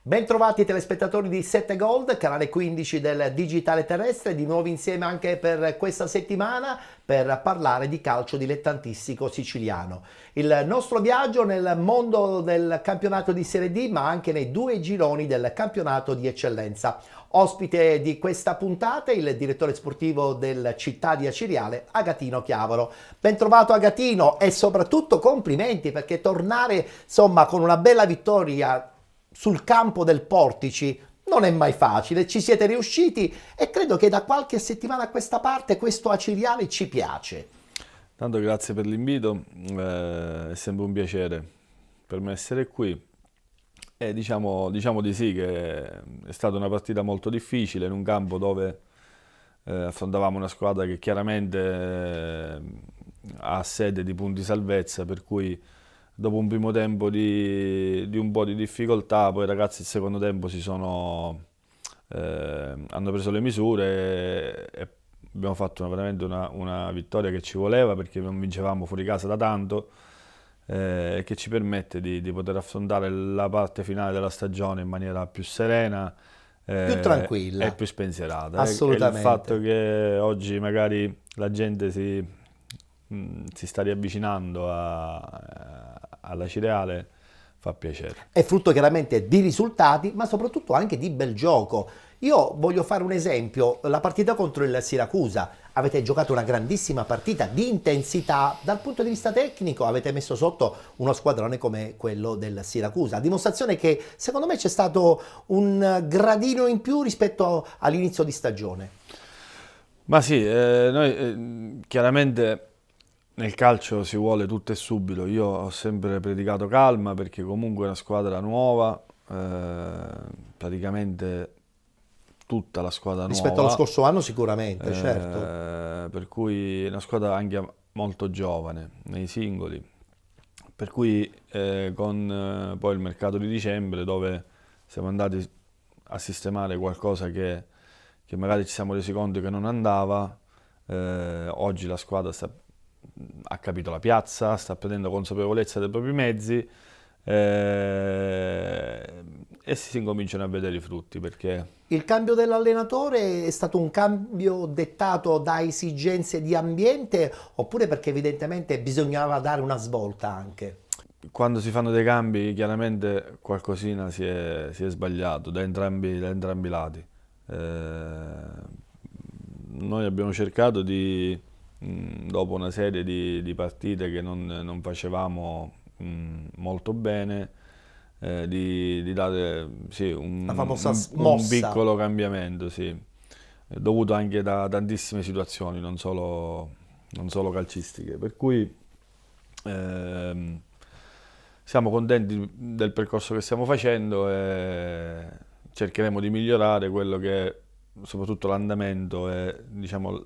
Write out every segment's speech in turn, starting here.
Bentrovati telespettatori di 7 Gold, canale 15 del digitale terrestre, di nuovo insieme anche per questa settimana per parlare di calcio dilettantistico siciliano. Il nostro viaggio nel mondo del campionato di Serie D, ma anche nei due gironi del campionato di eccellenza. Ospite di questa puntata il direttore sportivo del Città di Aciriale, Agatino Chiavaro. Ben trovato Agatino e soprattutto complimenti, perché tornare insomma con una bella vittoria sul campo del Portici non è mai facile, ci siete riusciti e credo che da qualche settimana a questa parte questo Aciriale ci piace. Tanto grazie per l'invito, è sempre un piacere per me essere qui e diciamo di sì che è stata una partita molto difficile in un campo dove affrontavamo una squadra che chiaramente ha sede di punti salvezza, per cui dopo un primo tempo di un po' di difficoltà, poi i ragazzi il secondo tempo hanno preso le misure e abbiamo fatto veramente una vittoria che ci voleva, perché non vincevamo fuori casa da tanto e che ci permette di poter affrontare la parte finale della stagione in maniera più serena, più tranquilla e più spensierata. Assolutamente. E il fatto che oggi magari la gente si sta riavvicinando alla Cireale fa piacere. È frutto chiaramente di risultati, ma soprattutto anche di bel gioco. Io voglio fare un esempio, la partita contro il Siracusa. Avete giocato una grandissima partita di intensità, dal punto di vista tecnico avete messo sotto uno squadrone come quello del Siracusa, a dimostrazione che secondo me c'è stato un gradino in più rispetto all'inizio di stagione. Ma sì, noi chiaramente nel calcio si vuole tutto e subito. Io ho sempre predicato calma, perché comunque è una squadra nuova, praticamente tutta la squadra nuova. Rispetto allo scorso anno sicuramente, certo. Per cui è una squadra anche molto giovane nei singoli. Per cui con poi il mercato di dicembre, dove siamo andati a sistemare qualcosa che magari ci siamo resi conto che non andava, oggi la squadra ha capito la piazza, sta prendendo consapevolezza dei propri mezzi e si incominciano a vedere i frutti, perché il cambio dell'allenatore è stato un cambio dettato da esigenze di ambiente, oppure perché evidentemente bisognava dare una svolta anche? Quando si fanno dei cambi chiaramente qualcosina si è sbagliato da entrambi i lati. Noi abbiamo cercato dopo una serie di partite che non facevamo molto bene, di dare sì, La famosa un piccolo cambiamento, sì, dovuto anche da tantissime situazioni, non solo calcistiche, per cui siamo contenti del percorso che stiamo facendo e cercheremo di migliorare quello che è soprattutto l'andamento e diciamo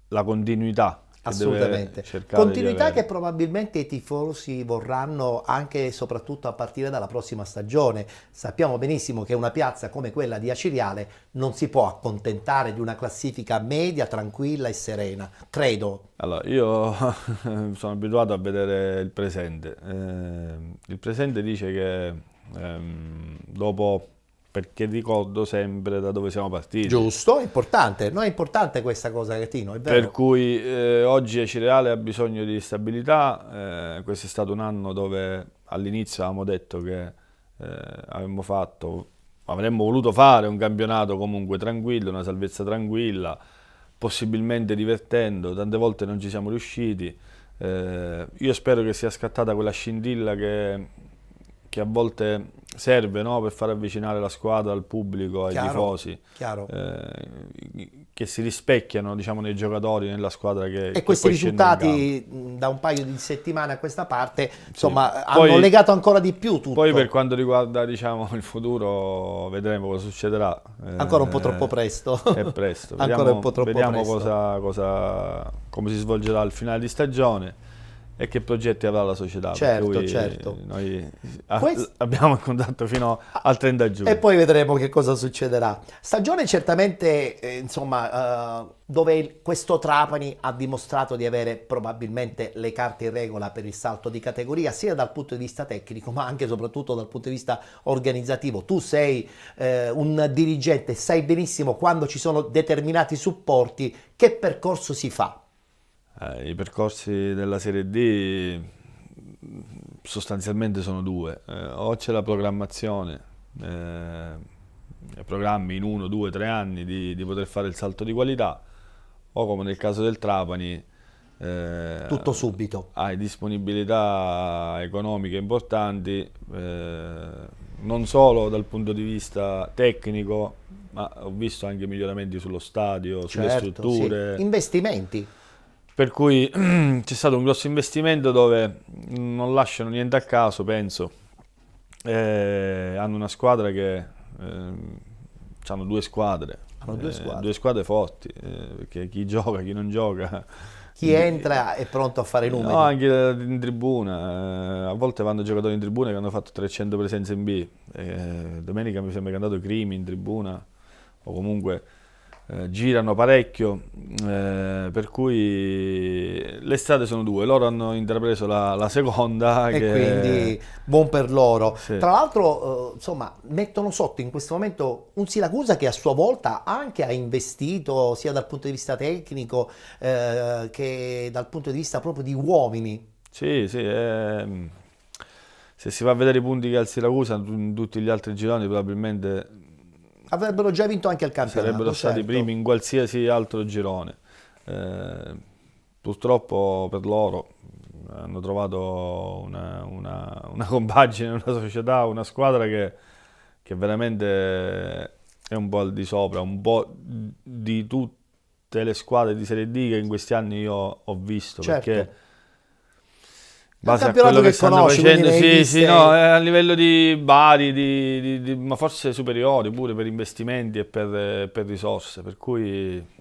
la continuità. Assolutamente, continuità che probabilmente i tifosi vorranno anche e soprattutto a partire dalla prossima stagione. Sappiamo benissimo che una piazza come quella di Aciriale non si può accontentare di una classifica media, tranquilla e serena, credo. Allora, io sono abituato a vedere il presente. Il presente dice che dopo, perché ricordo sempre da dove siamo partiti. Giusto, è importante, no, è importante questa cosa, Gatino, è vero. Per cui oggi Aciriale ha bisogno di stabilità. Questo è stato un anno dove all'inizio avevamo detto che avremmo voluto fare un campionato comunque tranquillo, una salvezza tranquilla, possibilmente divertendo. Tante volte non ci siamo riusciti. Io spero che sia scattata quella scintilla che a volte serve, no? Per far avvicinare la squadra al pubblico, ai tifosi, che si rispecchiano, diciamo, nei giocatori, nella squadra e questi risultati da un paio di settimane a questa parte, insomma, hanno legato ancora di più tutto. Poi per quanto riguarda, diciamo, il futuro, vedremo cosa succederà. Ancora un po' troppo presto. È presto. Ancora un po' troppo vediamo presto. come si svolgerà il finale di stagione e che progetti avrà la società. Certo, per cui certo. noi Quest- abbiamo il contratto fino al 30 E giugno. poi vedremo che cosa succederà. Stagione certamente, insomma, dove questo Trapani ha dimostrato di avere probabilmente le carte in regola per il salto di categoria, sia dal punto di vista tecnico, ma anche e soprattutto dal punto di vista organizzativo. Tu sei un dirigente, sai benissimo quando ci sono determinati supporti, che percorso si fa. I percorsi della Serie D sostanzialmente sono due. O c'è la programmazione, programmi in 1, 2, 3 anni di poter fare il salto di qualità, o come nel caso del Trapani, Tutto subito. hai disponibilità economiche importanti, non solo dal punto di vista tecnico, ma ho visto anche miglioramenti sullo stadio, sulle Certo, sì. strutture. Investimenti. Per cui c'è stato un grosso investimento dove non lasciano niente a caso, penso. Hanno una squadra che hanno Hanno due squadre. due squadre forti, perché chi gioca, chi non gioca. Chi entra è pronto a fare i numeri. No, anche in tribuna, a volte vanno giocatori in tribuna che hanno fatto 300 presenze in B. Domenica mi sembra che è andato Crimi in tribuna, o comunque girano parecchio, per cui le strade sono due, loro hanno intrapreso la seconda, E che quindi buon per loro. sì. Tra l'altro, insomma, mettono sotto in questo momento un Siracusa che a sua volta anche ha investito sia dal punto di vista tecnico che dal punto di vista proprio di uomini. Sì, sì, se si va a vedere i punti che ha il Siracusa in tutti gli altri gironi probabilmente Avrebbero già vinto anche il campionato, sarebbero stati certo. primi in qualsiasi altro girone. Purtroppo per loro hanno trovato una compagine, una società, una squadra che veramente è un po' al di sopra, un po' di tutte le squadre di Serie D che in questi anni io ho visto, Certo. perché È un base a campionato quello che che stanno conosci, quindi facendo, ne hai sì, sì, viste. no, a livello di Bari, ma forse superiori pure per investimenti e per risorse, per cui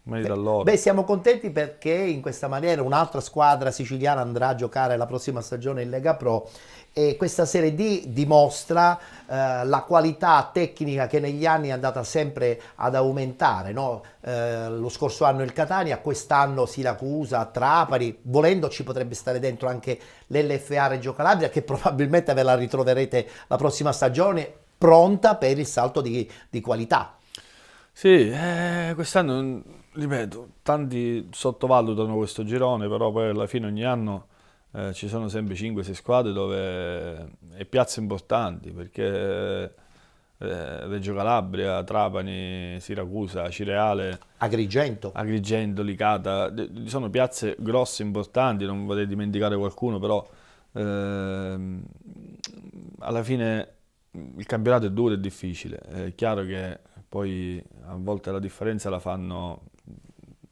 merita a loro. Beh, siamo contenti perché in questa maniera un'altra squadra siciliana andrà a giocare la prossima stagione in Lega Pro e questa Serie D dimostra la qualità tecnica che negli anni è andata sempre ad aumentare, no? Lo scorso anno il Catania, quest'anno Siracusa, Trapani, volendo ci potrebbe stare dentro anche l'LFA Reggio Calabria che probabilmente ve la ritroverete la prossima stagione pronta per il salto di qualità. Sì, quest'anno, ripeto, tanti sottovalutano questo girone, però poi alla fine ogni anno ci sono sempre 5-6 squadre dove e piazze importanti, perché Reggio Calabria, Trapani, Siracusa, Cireale, Agrigento. Agrigento, Licata, sono piazze grosse, importanti, non vorrei dimenticare qualcuno, però alla fine il campionato è duro e difficile. È chiaro che poi a volte la differenza la fanno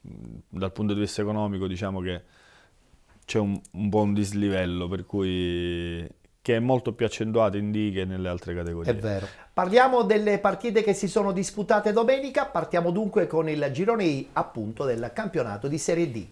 dal punto di vista economico, diciamo che c'è un po' un dislivello, per cui che è molto più accentuato in D che nelle altre È categorie. vero. Parliamo delle partite che si sono disputate domenica, partiamo dunque con il girone I appunto del campionato di Serie D.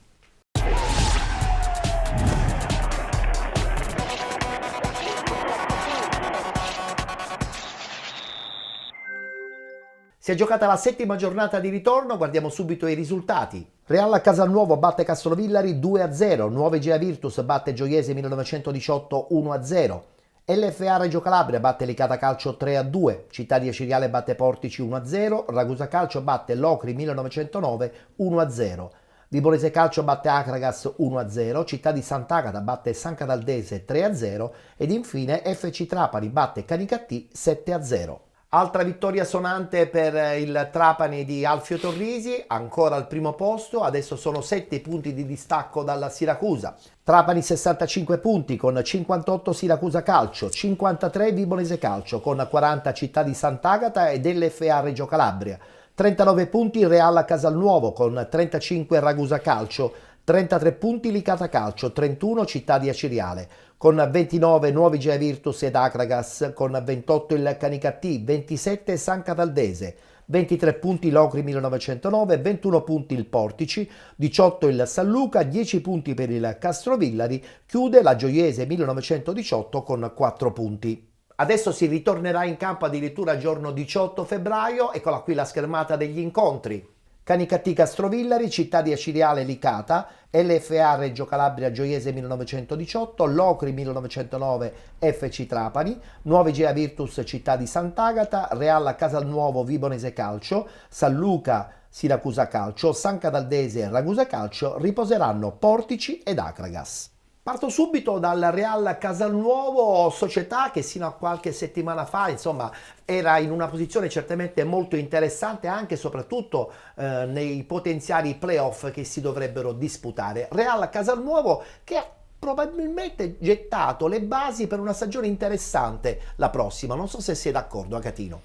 Si è giocata la settima giornata di ritorno, guardiamo subito i risultati. Real Casalnuovo batte Castrovillari 2-0, Nuove Gea Virtus batte Gioiese 1918 1-0, LFA Reggio Calabria batte Licata Calcio 3-2, Città di Aciriale batte Portici 1-0, Ragusa Calcio batte Locri 1909 1-0, Vibonese Calcio batte Acragas 1-0, Città di Sant'Agata batte San Cataldese 3-0 ed infine FC Trapani batte Canicattì 7-0. Altra vittoria sonante per il Trapani di Alfio Torrisi, ancora al primo posto, adesso sono 7 punti di distacco dalla Siracusa. Trapani 65 punti con 58 Siracusa Calcio, 53 Vibonese Calcio con 40 Città di Sant'Agata ed LFA Reggio Calabria, 39 punti Real Casalnuovo con 35 Ragusa Calcio, 33 punti Licata Calcio, 31 Città di Aciriale, con 29 Nuovi Gea Virtus ed Acragas, con 28 il Canicattì, 27 San Cataldese, 23 punti l'Ocri 1909, 21 punti il Portici, 18 il San Luca, 10 punti per il Castrovillari, chiude la Gioiese 1918 con 4 punti. Adesso si ritornerà in campo addirittura giorno 18 febbraio, eccola qui la schermata degli incontri. Canicattì Castrovillari, Città di Aciriale Licata, LFA Reggio Calabria Gioiese 1918, Locri 1909 FC Trapani, Nuovi Gea Virtus Città di Sant'Agata, Real Casalnuovo Vibonese Calcio, San Luca Siracusa Calcio, San Cadaldese Ragusa Calcio riposeranno Portici ed Acragas. Parto subito dal Real Casalnuovo, società che sino a qualche settimana fa, insomma, era in una posizione certamente molto interessante anche e soprattutto nei potenziali playoff che si dovrebbero disputare. Real Casalnuovo che ha probabilmente gettato le basi per una stagione interessante la prossima. Non so se sei d'accordo, Agatino.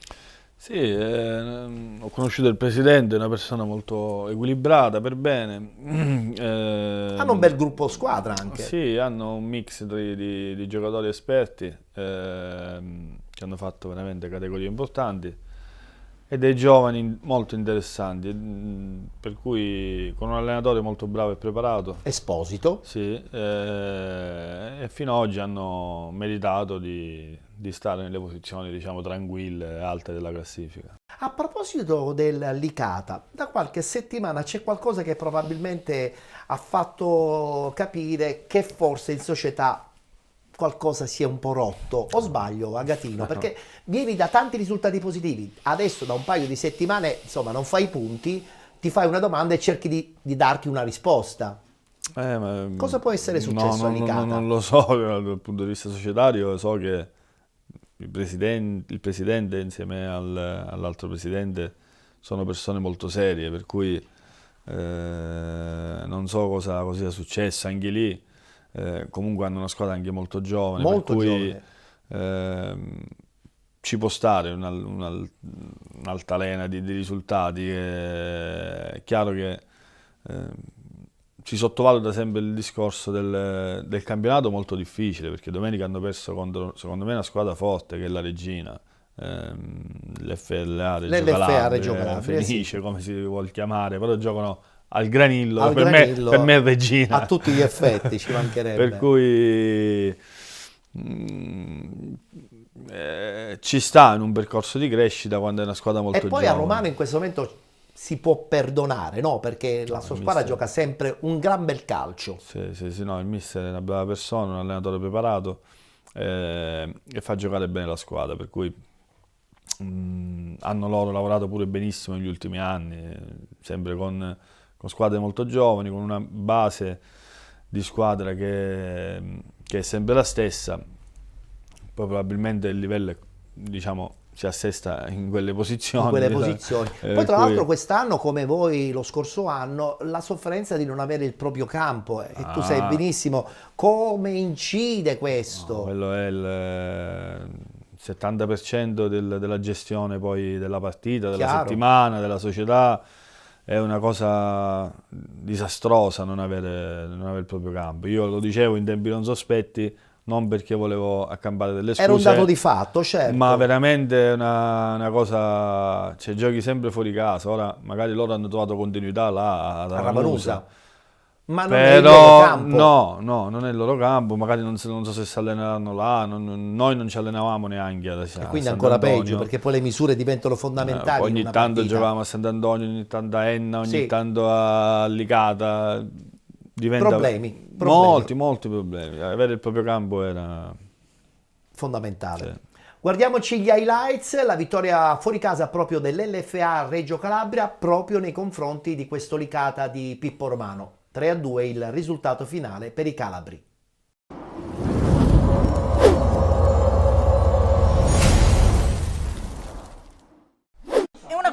Sì, ho conosciuto il presidente, è una persona molto equilibrata, per bene. Hanno un bel gruppo squadra anche. Sì, hanno un mix di giocatori esperti che hanno fatto veramente categorie importanti e dei giovani molto interessanti, per cui con un allenatore molto bravo e preparato. Esposito. Sì, e fino ad oggi hanno meritato di stare nelle posizioni, diciamo, tranquille e alte della classifica. A proposito del Licata, da qualche settimana c'è qualcosa che probabilmente ha fatto capire che forse in società qualcosa si è un po' rotto, o sbaglio, Agatino? Perché vieni da tanti risultati positivi, adesso da un paio di settimane, insomma, non fai i punti, ti fai una domanda e cerchi di darti una risposta. Cosa può essere successo a Licata? Non lo so, dal punto di vista societario so che il presidente insieme all'altro presidente sono persone molto serie, per cui non so cosa sia successo anche lì. Comunque hanno una squadra anche molto giovane, Molto per cui giovane. ci può stare un'altalena di risultati. È chiaro che si sottovaluta sempre il discorso del campionato molto difficile, perché domenica hanno perso contro, secondo me, una squadra forte che è la Regina, l'FLA Reggio Calabria, Fenice, sì, come si vuol chiamare, però giocano al Granillo, per me è Regina. A tutti gli effetti, ci mancherebbe. Per cui ci sta in un percorso di crescita quando è una squadra molto giovane. E poi a Romano in questo momento si può perdonare, no? Perché la sua squadra gioca sempre un gran bel calcio. Sì, no, il mister è una brava persona, un allenatore preparato e fa giocare bene la squadra, per cui hanno loro lavorato pure benissimo negli ultimi anni, sempre con squadre molto giovani, con una base di squadra che è sempre la stessa. Poi probabilmente il livello, diciamo, si assesta in quelle posizioni. Poi tra l'altro quest'anno, come voi lo scorso anno, la sofferenza di non avere il proprio campo, e tu sai benissimo come incide questo. No, quello è il 70% della gestione poi della partita, della settimana, della società. È una cosa disastrosa non avere il proprio campo. Io lo dicevo in tempi non sospetti, non perché volevo accampare delle scuse. Era un dato di fatto, certo. Ma veramente una cosa, cioè giochi sempre fuori casa. Ora magari loro hanno trovato continuità là a Ramanusa. Ma non è il loro campo. No, non è il loro campo, magari non so se si alleneranno là, noi non ci allenavamo neanche a e quindi ancora peggio, perché poi le misure diventano fondamentali. Ogni tanto giocavamo a Sant'Antonio, ogni tanto a Enna, ogni tanto a Licata. Problemi. Molti problemi. Avere il proprio campo era fondamentale. Sì. Guardiamoci gli highlights, la vittoria fuori casa proprio dell'LFA Reggio Calabria proprio nei confronti di questo Licata di Pippo Romano. 3-2 il risultato finale per i calabri.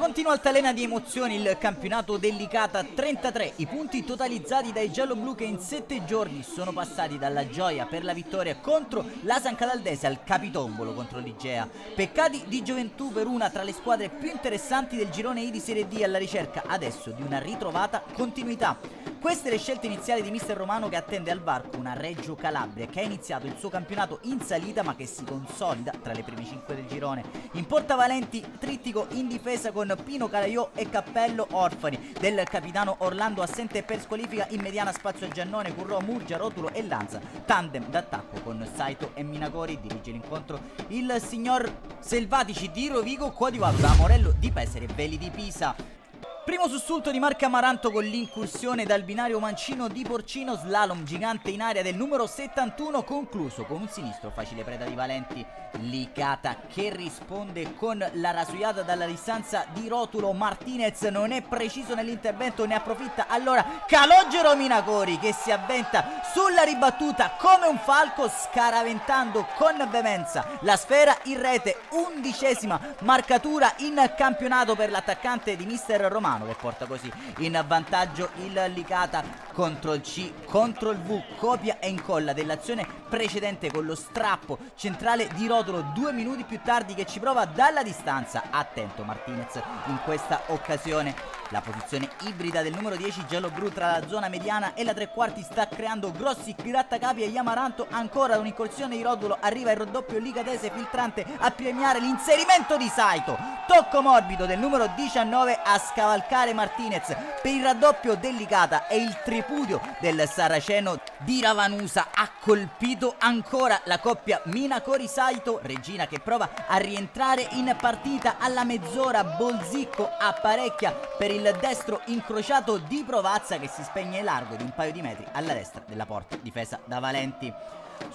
Continua altalena di emozioni il campionato del Licata, 33 i punti totalizzati dai gialloblu che in 7 giorni sono passati dalla gioia per la vittoria contro la San Cadaldese al capitombolo contro l'Igea. Peccati di gioventù per una tra le squadre più interessanti del girone I di Serie D alla ricerca adesso di una ritrovata continuità. Queste le scelte iniziali di mister Romano, che attende al varco una Reggio Calabria che ha iniziato il suo campionato in salita ma che si consolida tra le prime 5 del girone. In porta Valenti, trittico in difesa con Pino Calaiò e Cappello, orfani del capitano Orlando assente per squalifica. In mediana spazio a Giannone, Currò, Murgia, Rotulo e Lanza, tandem d'attacco con Saito e Minacori. Dirige l'incontro il signor Selvatici di Rovigo, coadiuvato da Morello di Pesare e Veli di Pisa. Primo sussulto di Marco Amaranto con l'incursione dal binario mancino di Porcino, slalom gigante in aria del numero 71 concluso con un sinistro facile preda di Valenti. Licata che risponde con la rasuiata dalla distanza di Rotulo. Martinez non è preciso nell'intervento, ne approfitta allora Calogero Minacori, che si avventa sulla ribattuta come un falco, scaraventando con veemenza la sfera in rete. 11ª marcatura in campionato per l'attaccante di mister Romano, che porta così in vantaggio il Licata. Contro il C, contro il V, copia e incolla dell'azione precedente con lo strappo centrale di Rotulo 2 minuti più tardi, che ci prova dalla distanza. Attento Martinez in questa occasione. La posizione ibrida del numero 10 giallo-blu tra la zona mediana e la tre quarti sta creando grossi grattacapi agli Amaranto. Ancora un'incursione di Rotulo, arriva il raddoppio licatese filtrante a premiare l'inserimento di Saito. Tocco morbido del numero 19 a scavalcare Martinez per il raddoppio del Licata, e il tripudio del saraceno di Ravanusa ha colpito ancora la coppia Minacori-Saito. Regina che prova a rientrare in partita alla mezz'ora. Bolzicco apparecchia per il destro incrociato di Provazza, che si spegne largo di un paio di metri alla destra della porta difesa da Valenti.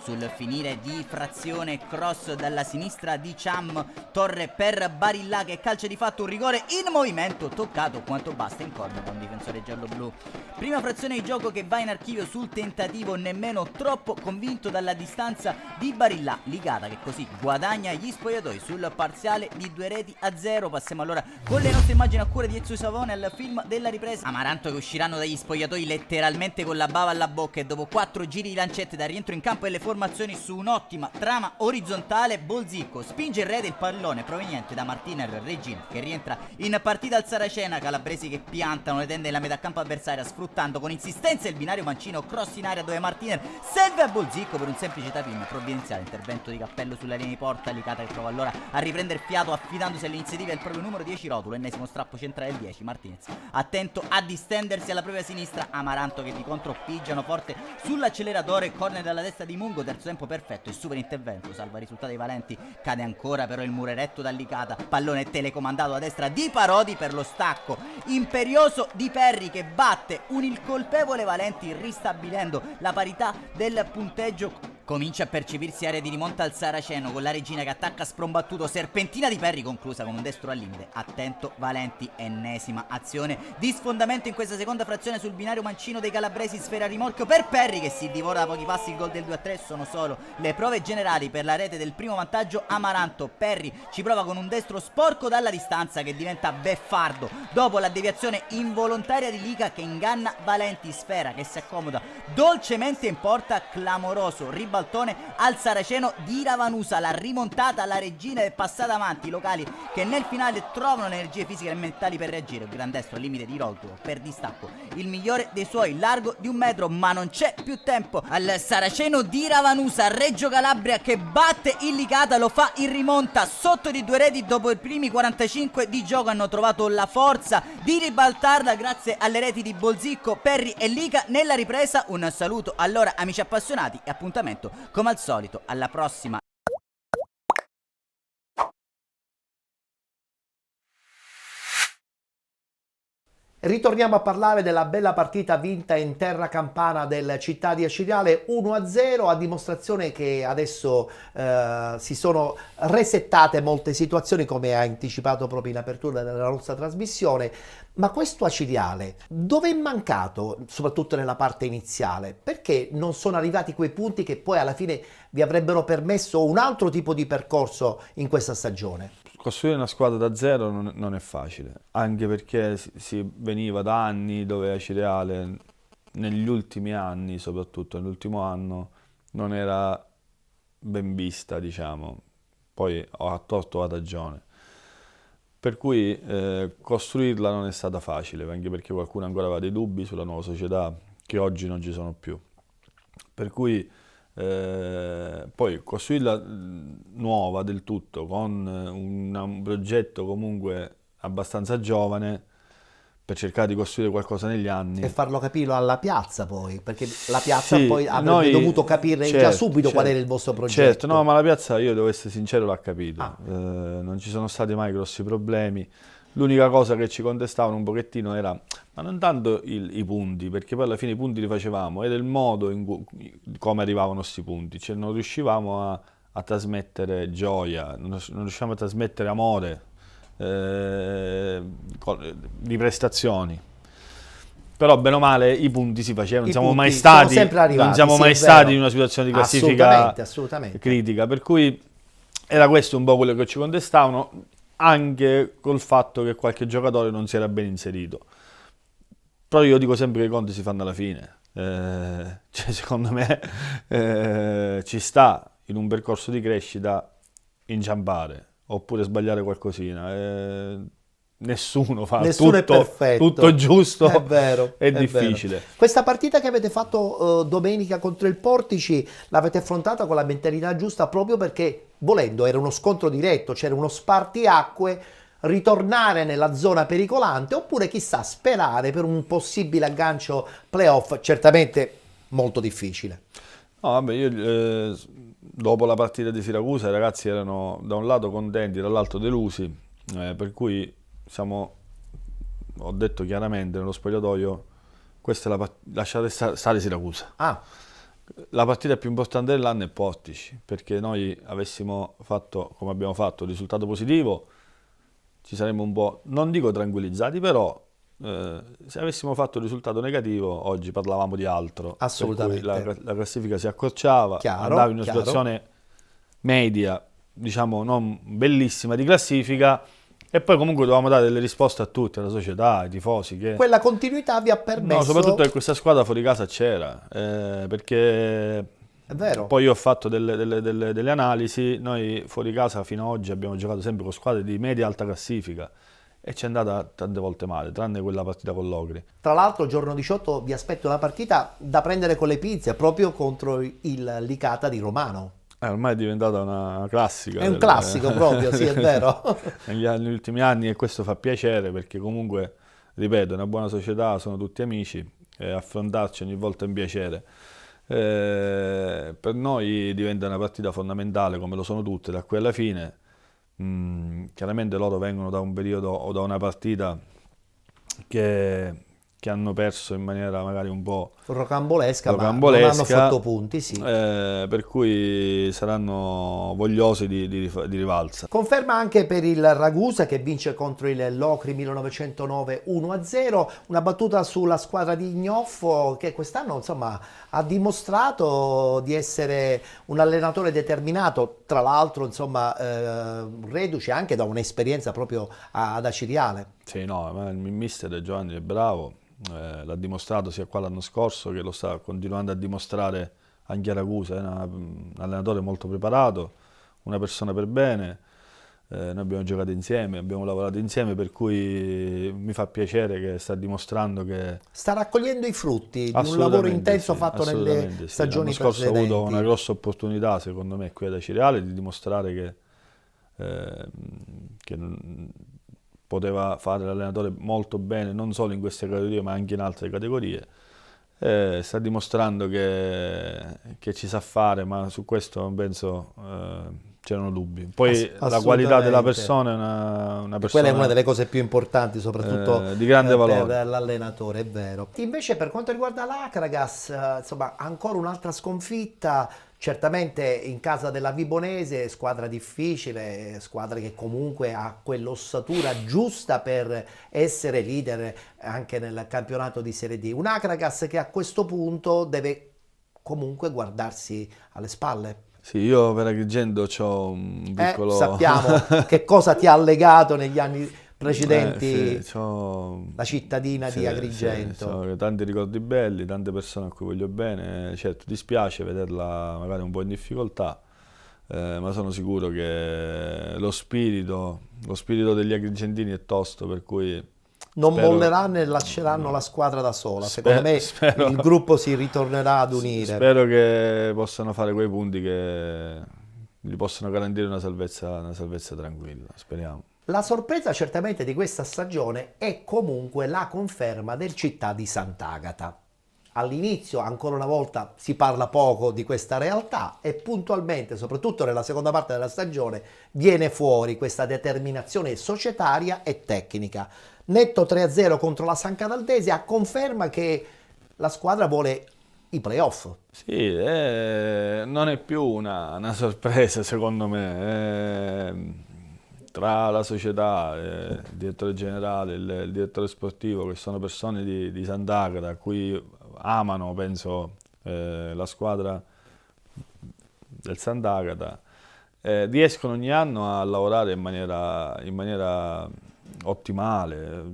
Sul finire di frazione, cross dalla sinistra di Cham, Torre per Barilla che calcia di fatto un rigore in movimento, toccato quanto basta in corner da un difensore giallo-blu. Prima frazione di gioco che va in archivio sul tentativo nemmeno troppo convinto dalla distanza di Barilla. Licata che così guadagna gli spogliatoi sul parziale di 2-0. Passiamo allora con le nostre immagini a cura di Ezio Savone al film della ripresa. Amaranto che usciranno dagli spogliatoi letteralmente con la bava alla bocca, e dopo 4 giri di lancette da rientro in campo e le formazioni su un'ottima trama orizzontale, Bolzicco spinge in rete il pallone proveniente da Martinez. Regina che rientra in partita al Saracena. Calabresi che piantano le tende della metà campo avversaria, sfruttando con insistenza il binario mancino. Cross in aria dove Martinez serve a Bolzicco per un semplice tapin provvidenziale. Intervento di Cappello sulla linea di porta. Licata che prova allora a riprendere fiato affidandosi all'iniziativa del proprio numero 10 Rotulo. Ennesimo strappo centrale del 10 Martinez, attento a distendersi alla propria sinistra. Amaranto che di contro pigiano forte sull'acceleratore. Corner dalla destra di Mungo, terzo tempo perfetto e super intervento salva il risultato dei Valenti. Cade ancora però il muro eretto da Licata, pallone telecomandato a destra di Parodi per lo stacco imperioso di Perri, che batte un incolpevole Valenti ristabilendo la parità del punteggio. Comincia a percepirsi area di rimonta al Saraceno, con la Regina che attacca sprombattuto, serpentina di Perri conclusa con un destro al limite. Attento Valenti, ennesima azione di sfondamento in questa seconda frazione sul binario mancino dei calabresi. Sfera a rimorchio per Perri che si divora da pochi passi il gol del 2-3. Sono solo le prove generali per la rete del primo vantaggio Amaranto. Perri ci prova con un destro sporco dalla distanza che diventa beffardo dopo la deviazione involontaria di Lica che inganna Valenti. Sfera che si accomoda dolcemente in porta, clamoroso ribaltone al Saraceno di Ravanusa. La rimontata, la Regina è passata avanti, i locali che nel finale trovano le energie fisiche e mentali per reagire. Il gran destro al limite di Rotulo per distacco, il migliore dei suoi, largo di 1 metro, ma non c'è più tempo al Saraceno di Ravanusa. Reggio Calabria che batte il Licata, lo fa in rimonta sotto di 2 reti dopo i primi 45 di gioco. Hanno trovato la forza di ribaltarla grazie alle reti di Bolzicco, Perri e Lica nella ripresa. Un saluto allora amici appassionati e appuntamento come al solito alla prossima. Ritorniamo a parlare della bella partita vinta in terra campana del Città di Acireale 1-0, a dimostrazione che adesso si sono resettate molte situazioni, come ha anticipato proprio in apertura della nostra trasmissione. Ma questo Acireale dove è mancato, soprattutto nella parte iniziale? Perché non sono arrivati quei punti che poi alla fine vi avrebbero permesso un altro tipo di percorso in questa stagione? Costruire una squadra da zero non è facile, anche perché si veniva da anni dove Acireale, negli ultimi anni, soprattutto nell'ultimo anno, non era ben vista, diciamo. Poi ho a torto o a ragione. per cui costruirla non è stata facile, anche perché qualcuno ancora aveva dei dubbi sulla nuova società che oggi non ci sono più. Per cui poi costruirla nuova del tutto con un progetto comunque abbastanza giovane per cercare di costruire qualcosa negli anni. E farlo capire alla piazza poi, perché la piazza Sì, poi avrebbe noi- dovuto capire già certo, subito qual certo. era il vostro progetto. Certo, no, ma la piazza, io devo essere sincero, l'ha capito. Ah. Non ci sono stati mai grossi problemi. L'unica cosa che ci contestavano un pochettino era, ma non tanto i punti, perché poi alla fine i punti li facevamo, era il modo come arrivavano questi punti, cioè non riuscivamo a trasmettere gioia, non riuscivamo a trasmettere amore di prestazioni. Però bene o male i punti si facevano, I non siamo mai punti sono stati, sempre arrivati, non siamo sì, mai è stati vero. in una situazione di classifica Assolutamente, assolutamente. critica, per cui era questo un po' quello che ci contestavano, anche col fatto che qualche giocatore non si era ben inserito. Però io dico sempre che i conti si fanno alla fine. Cioè, secondo me ci sta in un percorso di crescita inciampare oppure sbagliare qualcosina. Nessuno fa Nessuno è tutto, perfetto. tutto giusto, È vero, è vero. difficile. Questa partita che avete fatto domenica contro il Portici l'avete affrontata con la mentalità giusta proprio perché, volendo, era uno scontro diretto, c'era uno spartiacque, ritornare nella zona pericolante oppure chissà sperare per un possibile aggancio playoff, certamente molto difficile. No, vabbè, io dopo la partita di Siracusa i ragazzi erano da un lato contenti, dall'altro delusi, per cui ho detto chiaramente nello spogliatoio, questa è lasciate stare Siracusa. Ah, La partita più importante dell'anno è Portici, perché noi avessimo fatto, come abbiamo fatto, un risultato positivo, ci saremmo un po', non dico tranquillizzati, però se avessimo fatto un risultato negativo, oggi parlavamo di altro. Assolutamente. Per cui la classifica si accorciava, Chiaro, andavi in una chiaro. situazione media, diciamo non bellissima di classifica, e poi comunque dovevamo dare delle risposte a tutti, alla società, ai tifosi. quella continuità vi ha No, permesso... soprattutto che questa squadra fuori casa c'era, perché È vero. poi io ho fatto delle analisi, noi fuori casa fino ad oggi abbiamo giocato sempre con squadre di media-alta classifica e ci è andata tante volte male, tranne quella partita con l'Ogri. Tra l'altro giorno 18 vi aspetto una partita da prendere con le pinze proprio contro il Licata di Romano. Ormai è diventata una classica. È un classico proprio, sì, è vero. Negli ultimi anni, e questo fa piacere perché comunque, ripeto, è una buona società, sono tutti amici e affrontarci ogni volta è un piacere. Per noi diventa una partita fondamentale, come lo sono tutte, da qui alla fine. Chiaramente loro vengono da un periodo o da una partita che hanno perso in maniera magari un po' Rocambolesca, ma non rocambolesca, hanno fatto punti, sì. per cui saranno vogliosi di rivalsa. Conferma anche per il Ragusa che vince contro il Locri 1909 1-0, una battuta sulla squadra di Ignoffo che quest'anno insomma ha dimostrato di essere un allenatore determinato, tra l'altro insomma reduce anche da un'esperienza proprio ad Aciriale. Sì, no, ma il mister Giovanni è bravo, l'ha dimostrato sia qua l'anno scorso che lo sta continuando a dimostrare anche a Ragusa, è un allenatore molto preparato, una persona per bene, noi abbiamo giocato insieme, abbiamo lavorato insieme, per cui mi fa piacere che sta dimostrando che... Sta raccogliendo i frutti di un lavoro intenso sì, fatto nelle sì. stagioni L'anno scorso ha precedenti. avuto una grossa opportunità, secondo me, qui ad Aciriale di dimostrare che poteva fare l'allenatore molto bene, non solo in queste categorie ma anche in altre categorie. Sta dimostrando che ci sa fare, ma su questo non penso c'erano dubbi. Poi la qualità della persona è una persona... Quella è una delle cose più importanti, soprattutto di grande valore per l'allenatore, è vero. Invece per quanto riguarda l'Acragas, insomma, ancora un'altra sconfitta, certamente in casa della Vibonese, squadra difficile, squadra che comunque ha quell'ossatura giusta per essere leader anche nel campionato di Serie D. Un Acragas che a questo punto deve comunque guardarsi alle spalle. Sì, io per Agrigento ho un piccolo... Sappiamo che cosa ti ha legato negli anni precedenti sì, la cittadina di Agrigento. Sì, tanti ricordi belli, tante persone a cui voglio bene, certo dispiace vederla magari un po' in difficoltà, ma sono sicuro che lo spirito degli agrigentini è tosto, per cui Non spero, molleranno e lasceranno la squadra da sola. Secondo me spero, il gruppo si ritornerà ad unire. spero che possano fare quei punti che gli possono garantire una salvezza tranquilla, speriamo. La sorpresa certamente di questa stagione è comunque la conferma del Città di Sant'Agata. All'inizio, ancora una volta, si parla poco di questa realtà e puntualmente, soprattutto nella seconda parte della stagione, viene fuori questa determinazione societaria e tecnica. Netto 3-0 contro la San Cataldese a conferma che la squadra vuole i playoff. Sì, non è più una sorpresa secondo me. Tra la società, il direttore generale, il direttore sportivo, che sono persone di Sant'Agata, a cui amano, penso, la squadra del Sant'Agata, riescono ogni anno a lavorare in maniera ottimale.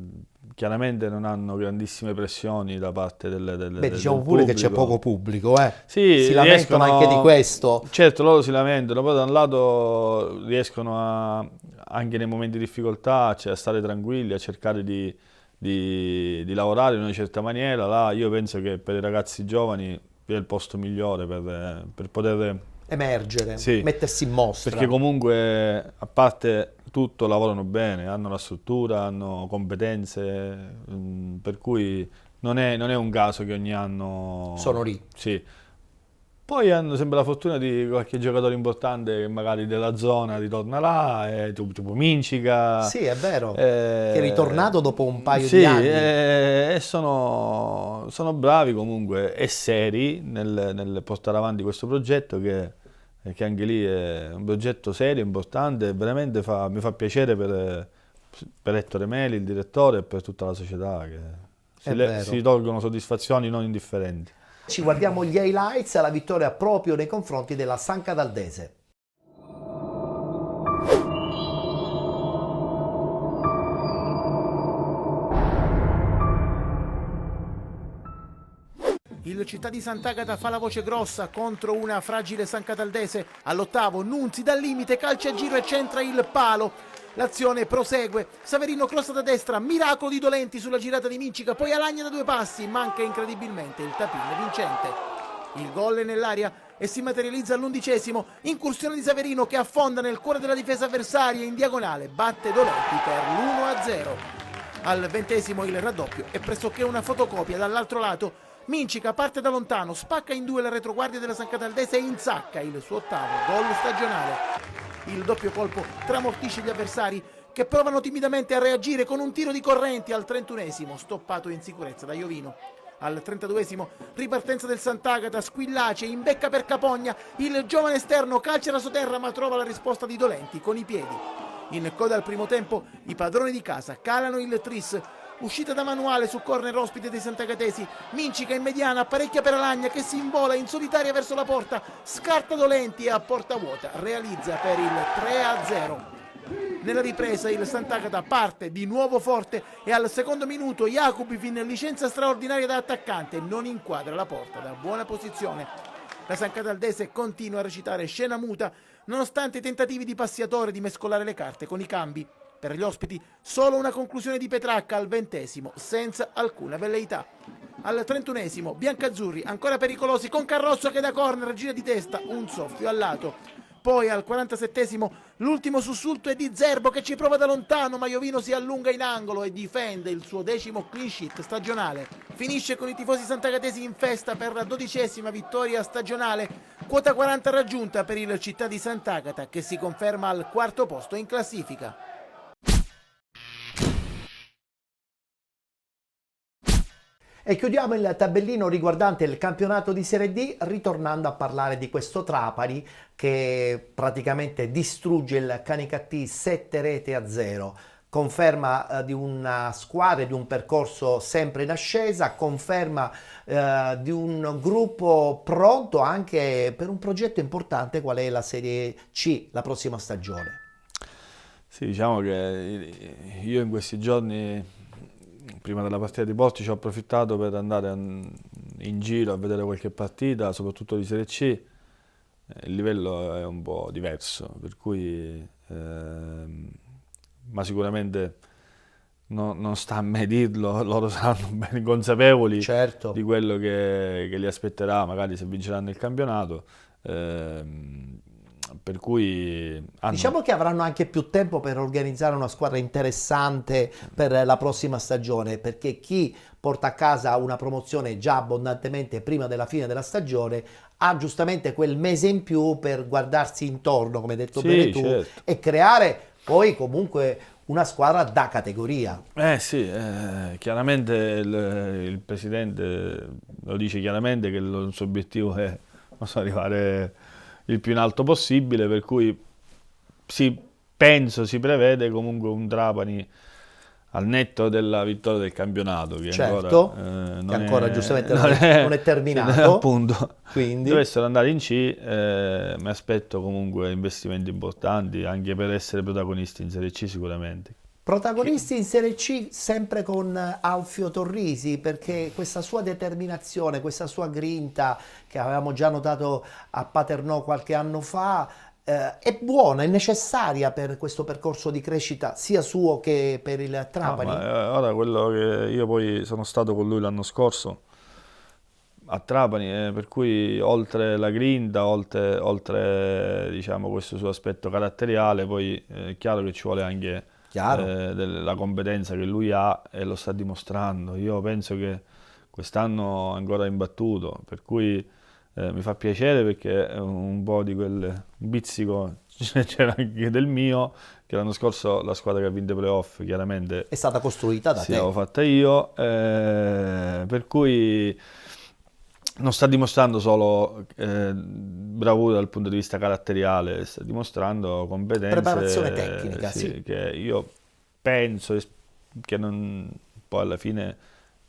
Chiaramente non hanno grandissime pressioni da parte Diciamo del pure che c'è pubblico. poco pubblico, eh. Sì, Si lamentano anche di questo. Certo, loro si lamentano, poi da un lato riescono anche nei momenti di difficoltà, cioè, a stare tranquilli, a cercare di lavorare in una certa maniera. Là io penso che per i ragazzi giovani è il posto migliore per poter Emergere, sì, mettersi in mostra. perché comunque, a parte tutto, lavorano bene, hanno la struttura, hanno competenze, per cui non è un caso che ogni anno... Sono lì. Sì. Poi hanno sempre la fortuna di qualche giocatore importante che magari della zona ritorna là, tipo Mincica. Sì, è vero, che è ritornato dopo un paio sì, di anni. E sono bravi comunque e seri nel portare avanti questo progetto che anche lì è un progetto serio, importante, e veramente mi fa piacere per Ettore Meli, il direttore, e per tutta la società, che si tolgono soddisfazioni non indifferenti. Ci guardiamo gli highlights alla vittoria proprio nei confronti della San Cataldese. Il Città di Sant'Agata fa la voce grossa contro una fragile San Cataldese. All'8º Nunzi dal limite calcia a giro e centra il palo. L'azione prosegue, Saverino crossa da destra, miracolo di Dolenti sulla girata di Mincica, poi Alagna da 2 passi, manca incredibilmente il tapin vincente. Il gol è nell'aria e si materializza all'11º, incursione di Saverino che affonda nel cuore della difesa avversaria in diagonale, batte Dolenti per l'1-0. Al 20º il raddoppio è pressoché una fotocopia dall'altro lato. Mincica parte da lontano, spacca in 2 la retroguardia della San Cataldese e insacca il suo 8º gol stagionale. Il doppio colpo tramortisce gli avversari che provano timidamente a reagire con un tiro di Correnti al 31º, stoppato in sicurezza da Iovino. Al 32º ripartenza del Sant'Agata, Squillace imbecca per Capogna, il giovane esterno calcia la sotterra ma trova la risposta di Dolenti con i piedi. In coda al primo tempo i padroni di casa calano il tris. Uscita da manuale su corner ospite dei Sant'Agatesi, Mincica in mediana apparecchia per Alagna che si invola in solitaria verso la porta, scarta Dolenti e a porta vuota realizza per il 3-0. Nella ripresa il Sant'Agata parte di nuovo forte e al secondo minuto Jakubivin, licenza straordinaria da attaccante, non inquadra la porta da buona posizione. La San Cataldese continua a recitare scena muta nonostante i tentativi di Passiatore di mescolare le carte con i cambi. Per gli ospiti solo una conclusione di Petracca al 20º, senza alcuna velleità. Al 31º, biancazzurri ancora pericolosi con Carrozzo che da corner gira di testa, un soffio al lato. Poi al 47º l'ultimo sussulto è di Zerbo che ci prova da lontano, ma Iovino si allunga in angolo e difende il suo 10º clean sheet stagionale. Finisce con i tifosi sant'agatesi in festa per la 12ª vittoria stagionale, quota 40 raggiunta per il Città di Sant'Agata che si conferma al 4º posto in classifica. E chiudiamo il tabellino riguardante il campionato di Serie D ritornando a parlare di questo Trapani che praticamente distrugge il Canicattì 7-0. Conferma di una squadra, di un percorso sempre in ascesa, conferma di un gruppo pronto anche per un progetto importante qual è la Serie C, la prossima stagione. Sì, diciamo che io in questi giorni, prima della partita di Portici, ho approfittato per andare in giro a vedere qualche partita, soprattutto di Serie C, il livello è un po' diverso, per cui, ma sicuramente non sta a me dirlo, loro saranno ben consapevoli Certo. di quello che li aspetterà, magari se vinceranno il campionato. Per cui Diciamo che avranno anche più tempo per organizzare una squadra interessante per la prossima stagione, perché chi porta a casa una promozione già abbondantemente prima della fine della stagione ha giustamente quel mese in più per guardarsi intorno, come hai detto Sì, bene tu, certo. e creare poi comunque una squadra da categoria. Sì, chiaramente il presidente lo dice chiaramente che il suo obiettivo è, non so, arrivare il più in alto possibile, per cui penso si prevede comunque un Trapani al netto della vittoria del campionato, che Certo, ancora, giustamente non è terminato, appunto. quindi Dovessero andare in C, mi aspetto comunque investimenti importanti anche per essere protagonisti in Serie C sicuramente. protagonisti in Serie C sempre con Alfio Torrisi, perché questa sua determinazione, questa sua grinta che avevamo già notato a Paternò qualche anno fa, è buona, è necessaria per questo percorso di crescita sia suo che per il Trapani. Ora quello che io poi sono stato con lui l'anno scorso a Trapani, per cui oltre la grinta, oltre diciamo, questo suo aspetto caratteriale, poi è chiaro che ci vuole anche la competenza che lui ha e lo sta dimostrando. Io penso che quest'anno ancora imbattuto, per cui mi fa piacere perché un po' di quel bizzico c'era anche del mio, che l'anno scorso la squadra che ha vinto i playoff chiaramente È stata costruita da te. l'avevo fatta io, per cui non sta dimostrando solo bravura dal punto di vista caratteriale, sta dimostrando competenze, Preparazione tecnica, sì. che io penso che poi alla fine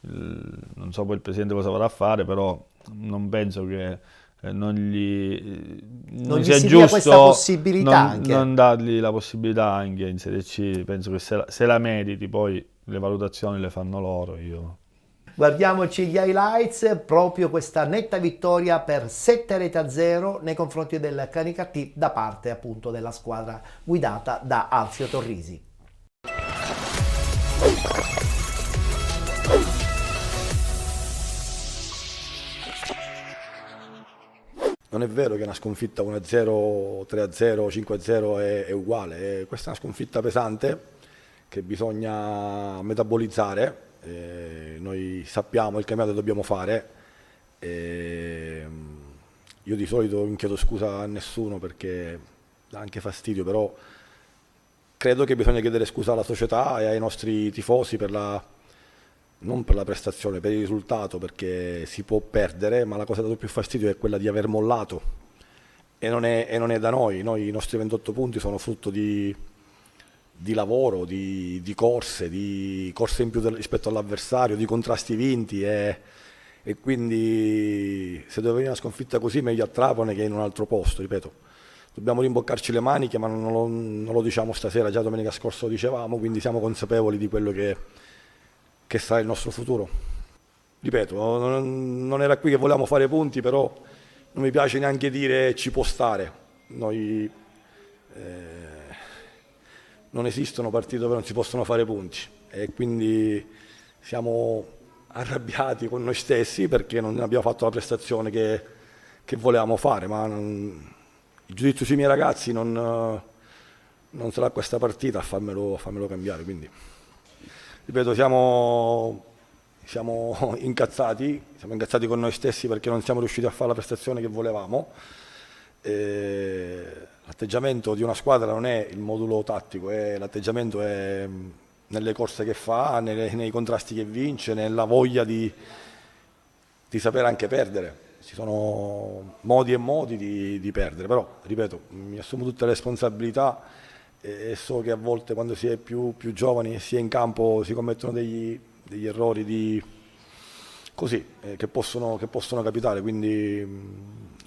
non so poi il presidente cosa vorrà fare, però non penso che non gli sia si dia giusto questa possibilità anche. non dargli la possibilità anche in Serie C. Penso che se la meriti, poi le valutazioni le fanno loro. Guardiamoci gli highlights, proprio questa netta vittoria per 7-0 nei confronti del Canicattì da parte appunto della squadra guidata da Alfio Torrisi. Non è vero che una sconfitta 1-0, 3-0, 5-0 è uguale, questa è una sconfitta pesante che bisogna metabolizzare, noi sappiamo il campionato che dobbiamo fare, io di solito non chiedo scusa a nessuno perché dà anche fastidio, però credo che bisogna chiedere scusa alla società e ai nostri tifosi non per la prestazione, per il risultato, perché si può perdere, ma la cosa che ha dato più fastidio è quella di aver mollato e non è da noi. I nostri 28 punti sono frutto di lavoro, di corse in più rispetto all'avversario, di contrasti vinti e quindi se deve venire una sconfitta così meglio a Trapani che in un altro posto, ripeto. Dobbiamo rimboccarci le maniche, ma non lo diciamo stasera, già domenica scorsa lo dicevamo, quindi siamo consapevoli di quello che sarà il nostro futuro. Ripeto, non era qui che volevamo fare punti, però non mi piace neanche dire ci può stare. Non esistono partite dove non si possono fare punti e quindi siamo arrabbiati con noi stessi perché non abbiamo fatto la prestazione che volevamo fare, ma il giudizio sui miei ragazzi non sarà questa partita a farmelo cambiare. Quindi. Ripeto, siamo incazzati con noi stessi perché non siamo riusciti a fare la prestazione che volevamo. L'atteggiamento di una squadra non è il modulo tattico, l'atteggiamento è nelle corse che fa, nei contrasti che vince, nella voglia di sapere anche perdere. Ci sono modi e modi di perdere, però, ripeto, mi assumo tutte le responsabilità. E so che a volte quando si è più giovani e si è in campo si commettono degli errori che possono capitare, quindi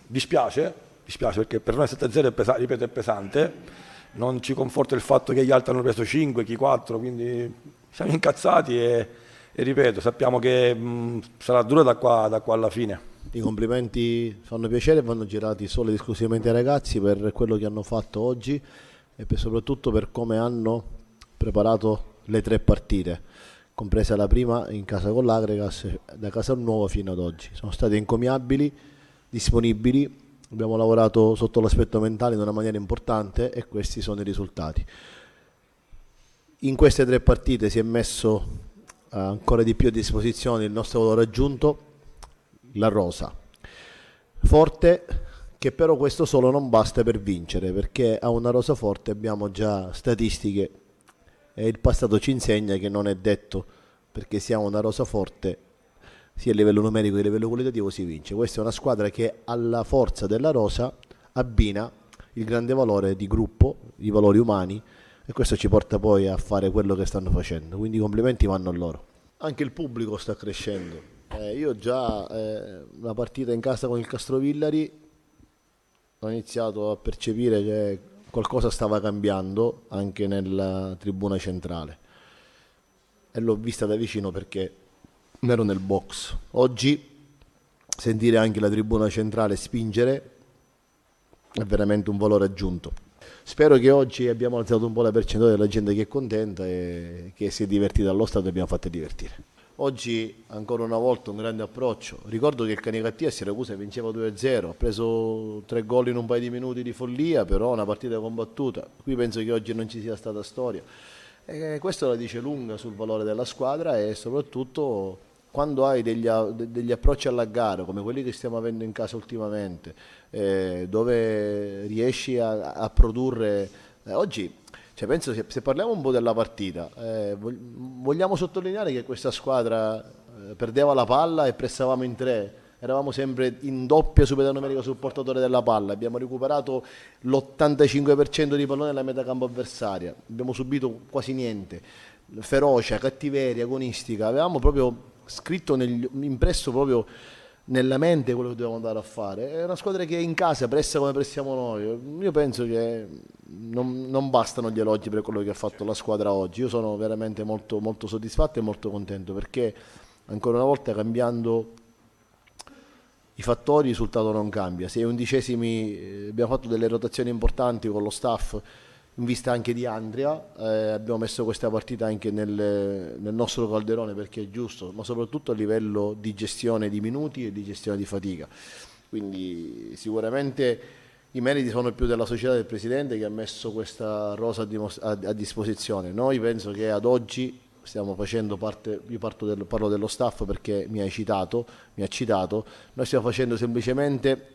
dispiace perché per noi 7-0 ripeto, è pesante, non ci conforta il fatto che gli altri hanno preso 5, chi 4, quindi siamo incazzati e ripeto, sappiamo che sarà dura da qua alla fine. I complimenti fanno piacere e vanno girati solo ed esclusivamente ai ragazzi per quello che hanno fatto oggi e soprattutto per come hanno preparato le 3 partite, compresa la prima in casa con l'Agregas, da Casalnuovo fino ad oggi. Sono stati encomiabili, disponibili, abbiamo lavorato sotto l'aspetto mentale in una maniera importante e questi sono i risultati. In queste 3 partite si è messo ancora di più a disposizione il nostro valore aggiunto, la rosa forte, che però questo solo non basta per vincere, perché a una rosa forte abbiamo già statistiche e il passato ci insegna che non è detto perché siamo una rosa forte sia a livello numerico che a livello qualitativo si vince. Questa è una squadra che alla forza della rosa abbina il grande valore di gruppo, i valori umani, e questo ci porta poi a fare quello che stanno facendo, quindi i complimenti vanno a loro. Anche il pubblico sta crescendo. Io già la partita in casa con il Castrovillari ho iniziato a percepire che qualcosa stava cambiando anche nella tribuna centrale e l'ho vista da vicino perché ero nel box. Oggi sentire anche la tribuna centrale spingere è veramente un valore aggiunto. Spero che oggi abbiamo alzato un po' la percentuale della gente che è contenta e che si è divertita allo stadio e abbiamo fatto divertire. Oggi ancora una volta un grande approccio. Ricordo che il Canicattì a Siracusa vinceva 2-0, ha preso 3 gol in un paio di minuti di follia, però una partita combattuta. Qui penso che oggi non ci sia stata storia. E questo la dice lunga sul valore della squadra e soprattutto quando hai degli approcci alla gara come quelli che stiamo avendo in casa ultimamente, dove riesci a produrre oggi. Cioè penso se parliamo un po' della partita, vogliamo sottolineare che questa squadra perdeva la palla e pressavamo in 3, eravamo sempre in doppia superiorità numerica sul portatore della palla, abbiamo recuperato l'85% di pallone nella metà campo avversaria, abbiamo subito quasi niente, ferocia, cattiveria, agonistica, avevamo proprio scritto, impresso proprio nella mente quello che dobbiamo andare a fare. È una squadra che in casa pressa come pressiamo noi. Io penso che non bastano gli elogi per quello che ha fatto la squadra oggi. Io sono veramente molto, molto soddisfatto e molto contento perché ancora una volta cambiando i fattori il risultato non cambia. Se 11esimi abbiamo fatto delle rotazioni importanti con lo staff in vista anche di Andria, abbiamo messo questa partita anche nel nostro calderone perché è giusto, ma soprattutto a livello di gestione di minuti e di gestione di fatica. Quindi sicuramente i meriti sono più della società del Presidente che ha messo questa rosa a disposizione. Noi penso che ad oggi stiamo facendo parte, io parlo dello staff perché mi ha citato, noi stiamo facendo semplicemente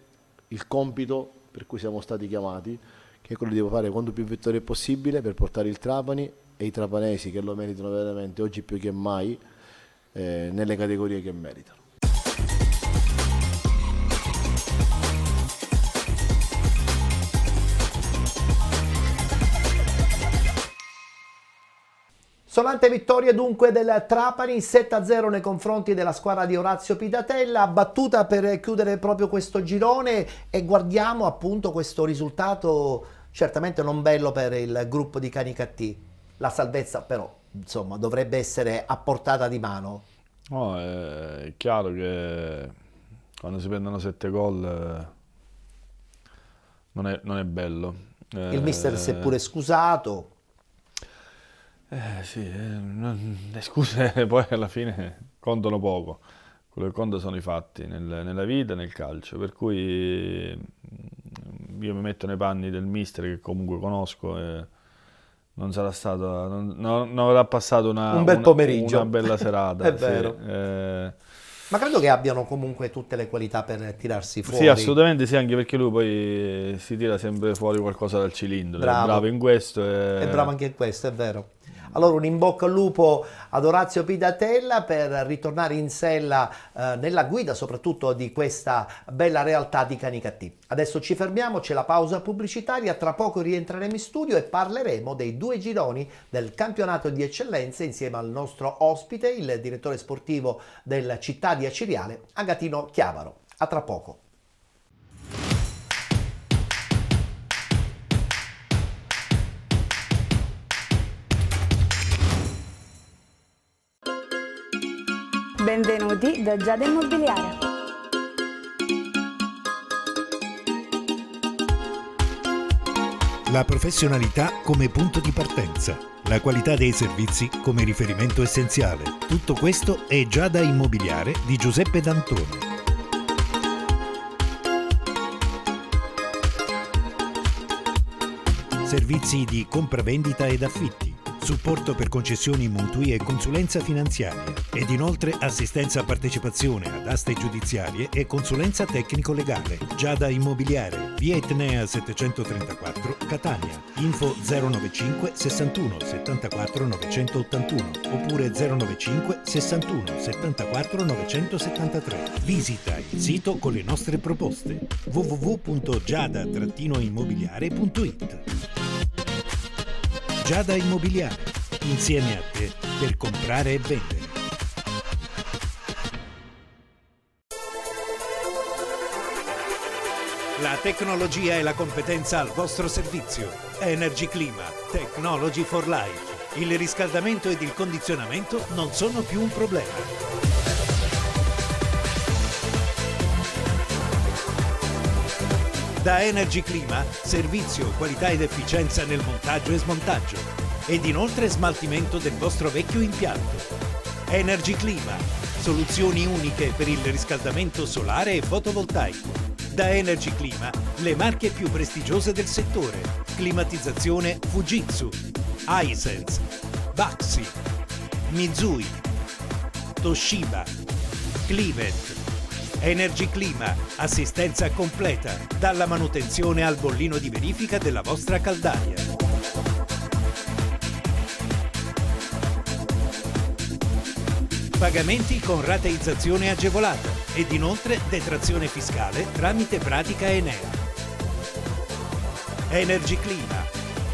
il compito per cui siamo stati chiamati, che è quello di fare quanto più vittorie possibile per portare il Trapani e i trapanesi che lo meritano veramente oggi più che mai nelle categorie che meritano. Sonante vittoria dunque del Trapani 7-0 nei confronti della squadra di Orazio Pidatella, battuta per chiudere proprio questo girone e guardiamo appunto questo risultato certamente non bello per il gruppo di Canicattì. La salvezza però insomma dovrebbe essere a portata di mano. No, è chiaro che quando si prendono 7 gol non è bello. Il mister si è pure scusato. Sì, le scuse poi alla fine contano poco, quello che conta sono i fatti nella vita e nel calcio, per cui io mi metto nei panni del mister che comunque conosco e non sarà stato, non avrà passato un bel pomeriggio, una bella serata. È vero. Sì, Ma credo che abbiano comunque tutte le qualità per tirarsi fuori. sì, assolutamente sì, anche perché lui poi si tira sempre fuori qualcosa dal cilindro, Bravo. È bravo in questo. È bravo anche in questo, è vero. Allora un in bocca al lupo ad Orazio Pidatella per ritornare in sella nella guida soprattutto di questa bella realtà di Canicattì. Adesso ci fermiamo, c'è la pausa pubblicitaria, tra poco rientreremo in studio e parleremo dei 2 gironi del campionato di eccellenza insieme al nostro ospite, il direttore sportivo del Città di Aciriale, Agatino Chiavaro. A tra poco. Benvenuti da Giada Immobiliare. La professionalità come punto di partenza, la qualità dei servizi come riferimento essenziale. Tutto questo è Giada Immobiliare di Giuseppe D'Antoni. Servizi di compravendita ed affitti, supporto per concessioni mutui e consulenza finanziaria ed inoltre assistenza a partecipazione ad aste giudiziarie e consulenza tecnico-legale. Giada Immobiliare, via Etnea 734, Catania. Info 095 61 74 981 oppure 095 61 74 973. Visita il sito con le nostre proposte www.giada-immobiliare.it. Giada Immobiliare, insieme a te per comprare e vendere. La tecnologia e la competenza al vostro servizio. Energy Clima, Technology for Life. Il riscaldamento ed il condizionamento non sono più un problema. Da Energy Clima, servizio, qualità ed efficienza nel montaggio e smontaggio. Ed inoltre smaltimento del vostro vecchio impianto. Energy Clima, soluzioni uniche per il riscaldamento solare e fotovoltaico. Da Energy Clima, le marche più prestigiose del settore. Climatizzazione Fujitsu, Hisense, Baxi, Mitsui, Toshiba, Clivet. Energy Clima, assistenza completa, dalla manutenzione al bollino di verifica della vostra caldaia. Pagamenti con rateizzazione agevolata ed inoltre detrazione fiscale tramite pratica Enea. Energy Clima.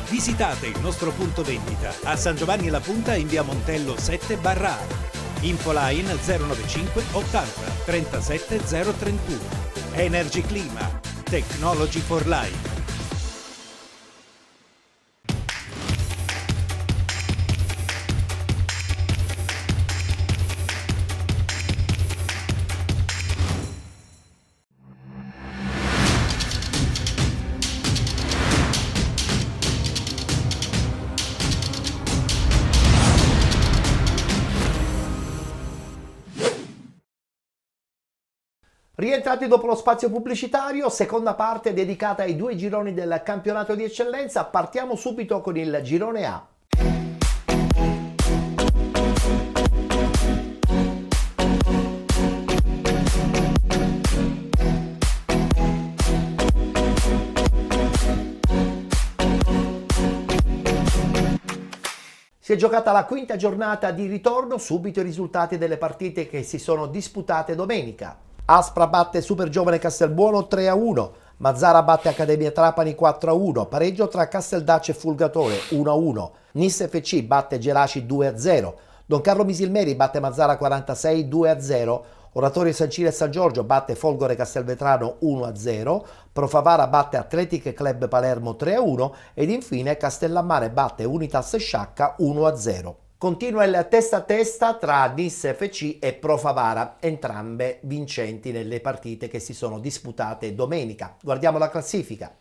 Visitate il nostro punto vendita a San Giovanni La Punta in via Montello 7/A. Infoline 095 80 37 031. Energy Clima, Technology for Life. Rientrati dopo lo spazio pubblicitario, seconda parte dedicata ai due gironi del campionato di eccellenza. Partiamo subito con il girone A. Si è giocata la quinta giornata di ritorno, subito i risultati delle partite che si sono disputate domenica. Aspra batte Super Giovane Castelbuono 3-1, Mazzara batte Accademia Trapani 4-1, pareggio tra Casteldacce e Fulgatore 1-1, Nis FC batte Geraci 2-0, Don Carlo Misilmeri batte Mazzara 46 2-0, Oratorio San Ciro e San Giorgio batte Folgore Castelvetrano 1-0, Profavara batte Athletic Club Palermo 3-1 ed infine Castellammare batte Unitas Sciacca 1-0. Continua il testa a testa tra Nis FC e Profavara, entrambe vincenti nelle partite che si sono disputate domenica. Guardiamo la classifica.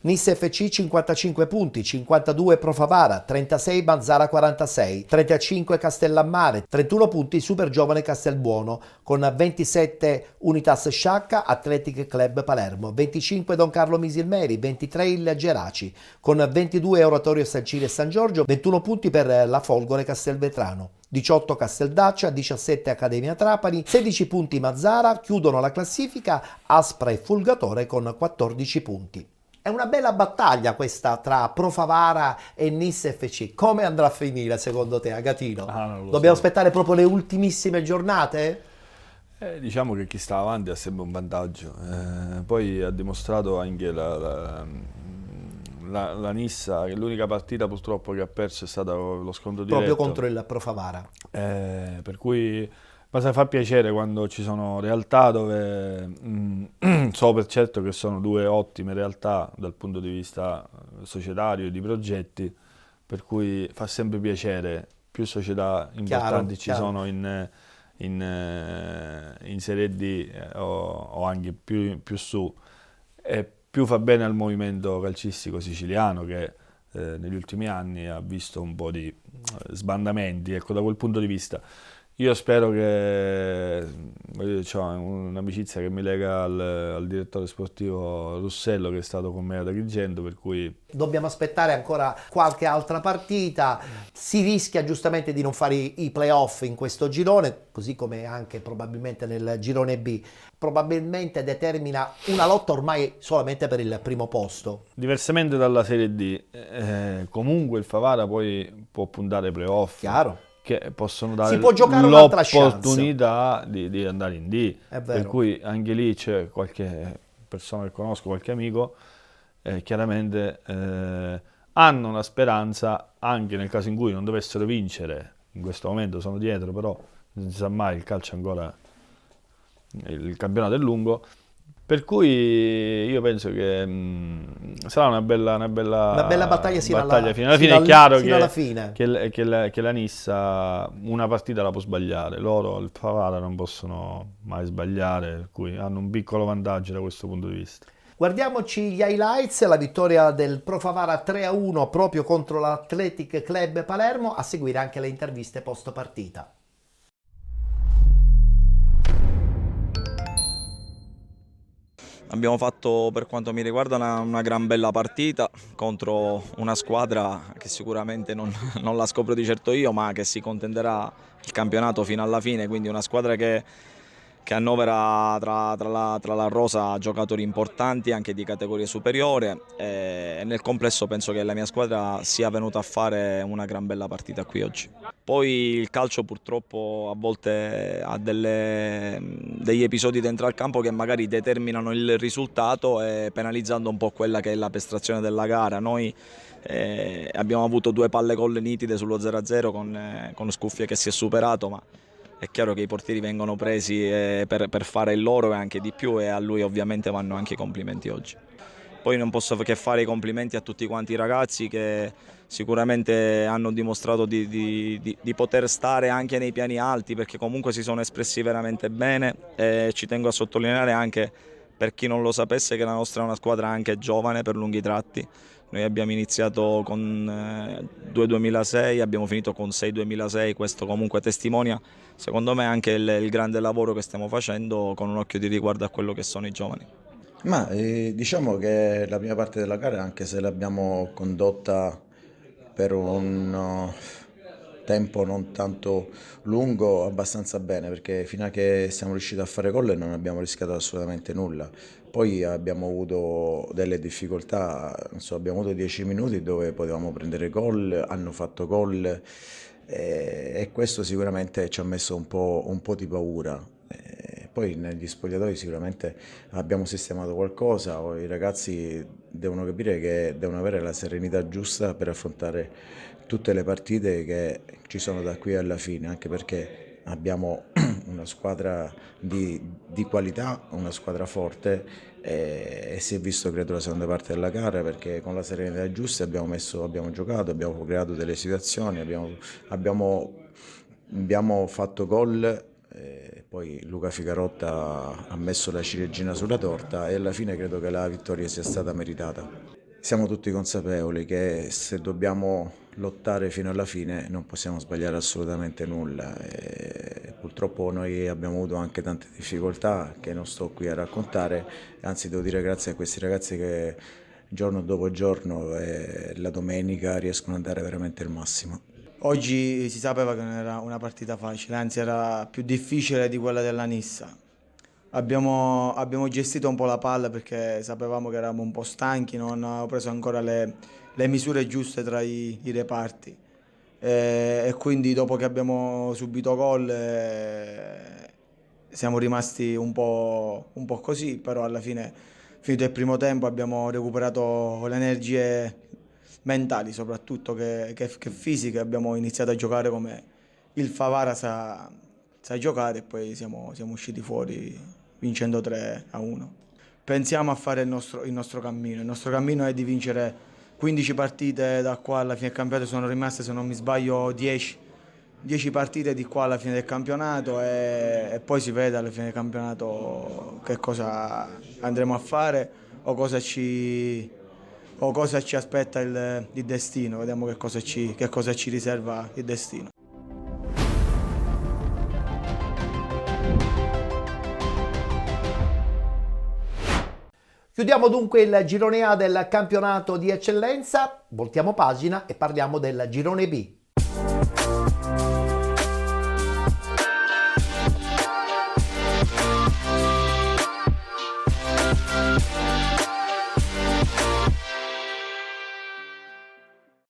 Nis FC 55 punti, 52 Profavara, 36 Mazzara 46, 35 Castellammare, 31 punti Super Giovane Castelbuono, con 27 Unitas Sciacca, Athletic Club Palermo, 25 Don Carlo Misilmeri, 23 il Geraci, con 22 Oratorio San Ciro e San Giorgio, 21 punti per la Folgore Castelvetrano. 18 Casteldaccia, 17 Accademia Trapani, 16 punti Mazzara, chiudono la classifica Aspra e Fulgatore con 14 punti. È una bella battaglia questa tra Profavara e Nis FC. Come andrà a finire secondo te, Agatino? Dobbiamo aspettare proprio le ultimissime giornate? Diciamo che chi sta avanti ha sempre un vantaggio. Poi ha dimostrato anche la Nissa che l'unica partita purtroppo che ha perso è stata lo scontro diretto. Proprio contro il Profavara. Per cui fa piacere quando ci sono realtà dove so per certo che sono due ottime realtà dal punto di vista societario e di progetti, per cui fa sempre piacere. Più società importanti ci sono in Serie D o anche più su, più fa bene al movimento calcistico siciliano che negli ultimi anni ha visto un po' di sbandamenti, ecco, da quel punto di vista. Io spero che c'ho un'amicizia che mi lega al direttore sportivo Russello, che è stato con me ad Agrigento, per cui Dobbiamo aspettare ancora qualche altra partita, si rischia giustamente di non fare i playoff in questo girone, così come anche probabilmente nel girone B, probabilmente determina una lotta ormai solamente per il primo posto. diversamente dalla Serie D, comunque il Favara poi può puntare ai playoff. Chiaro. Che possono dare Si può giocare un'altra l'opportunità di andare in D, È per vero. cui anche lì c'è qualche persona che conosco, qualche amico, chiaramente hanno una speranza, anche nel caso in cui non dovessero vincere, in questo momento sono dietro, però non si sa mai, il calcio ancora, il campionato è lungo, per cui io penso che sarà una bella battaglia fino alla fine è chiaro fino alla fine. che la Nissa una partita la può sbagliare, loro il Favara non possono mai sbagliare, per cui hanno un piccolo vantaggio da questo punto di vista. Guardiamoci gli highlights, la vittoria del Pro Favara 3-1 proprio contro l'Athletic Club Palermo, a seguire anche le interviste post partita. Abbiamo fatto, per quanto mi riguarda, una gran bella partita contro una squadra che sicuramente non la scopro di certo io, ma che si contenderà il campionato fino alla fine, quindi una squadra che annovera tra la rosa giocatori importanti anche di categoria superiore, e nel complesso penso che la mia squadra sia venuta a fare una gran bella partita qui oggi. Poi il calcio purtroppo a volte ha degli episodi dentro al campo che magari determinano il risultato, penalizzando un po' quella che è la prestazione della gara. Noi abbiamo avuto 2 palle gol nitide sullo 0-0 con Scuffia che si è superato, ma è chiaro che i portieri vengono presi per fare il loro e anche di più, e a lui ovviamente vanno anche i complimenti oggi. Poi non posso che fare i complimenti a tutti quanti i ragazzi che sicuramente hanno dimostrato di poter stare anche nei piani alti, perché comunque si sono espressi veramente bene, e ci tengo a sottolineare anche, per chi non lo sapesse, che la nostra è una squadra anche giovane per lunghi tratti. Noi abbiamo iniziato con 2 2006, abbiamo finito con 6 2006, questo comunque testimonia secondo me anche il grande lavoro che stiamo facendo, con un occhio di riguardo a quello che sono i giovani. Ma diciamo che la prima parte della gara, anche se l'abbiamo condotta per un tempo non tanto lungo, abbastanza bene, perché fino a che siamo riusciti a fare gol non abbiamo rischiato assolutamente nulla. Poi abbiamo avuto delle difficoltà, abbiamo avuto 10 minuti dove potevamo prendere gol, hanno fatto gol, e questo sicuramente ci ha messo un po' di paura. Poi negli spogliatoi sicuramente abbiamo sistemato qualcosa, i ragazzi devono capire che devono avere la serenità giusta per affrontare tutte le partite che ci sono da qui alla fine, anche perché abbiamo una squadra di qualità, una squadra forte, e si è visto, credo, la seconda parte della gara, perché con la serenità giusta abbiamo giocato, abbiamo creato delle situazioni, abbiamo fatto gol. Poi Luca Ficarotta ha messo la ciliegina sulla torta e alla fine credo che la vittoria sia stata meritata. Siamo tutti consapevoli che se dobbiamo lottare fino alla fine non possiamo sbagliare assolutamente nulla, e purtroppo noi abbiamo avuto anche tante difficoltà che non sto qui a raccontare, anzi devo dire grazie a questi ragazzi che giorno dopo giorno la domenica riescono a dare veramente il massimo. Oggi si sapeva che non era una partita facile, anzi era più difficile di quella della Nissa. Abbiamo gestito un po' la palla perché sapevamo che eravamo un po' stanchi, non avevamo preso ancora le misure giuste tra i reparti. E quindi dopo che abbiamo subito gol siamo rimasti un po' così, però alla fine, finito il primo tempo, abbiamo recuperato le energie mentali soprattutto che fisiche, abbiamo iniziato a giocare come il Favara sa giocare, e poi siamo usciti fuori vincendo 3-1. Pensiamo a fare il nostro cammino. Il nostro cammino è di vincere 15 partite da qua alla fine del campionato. Sono rimaste, se non mi sbaglio, 10 partite di qua alla fine del campionato, e poi si vede alla fine del campionato che cosa andremo a fare. o cosa ci aspetta il destino, vediamo che cosa ci riserva il destino. Chiudiamo dunque il girone A del campionato di eccellenza, voltiamo pagina e parliamo del girone B.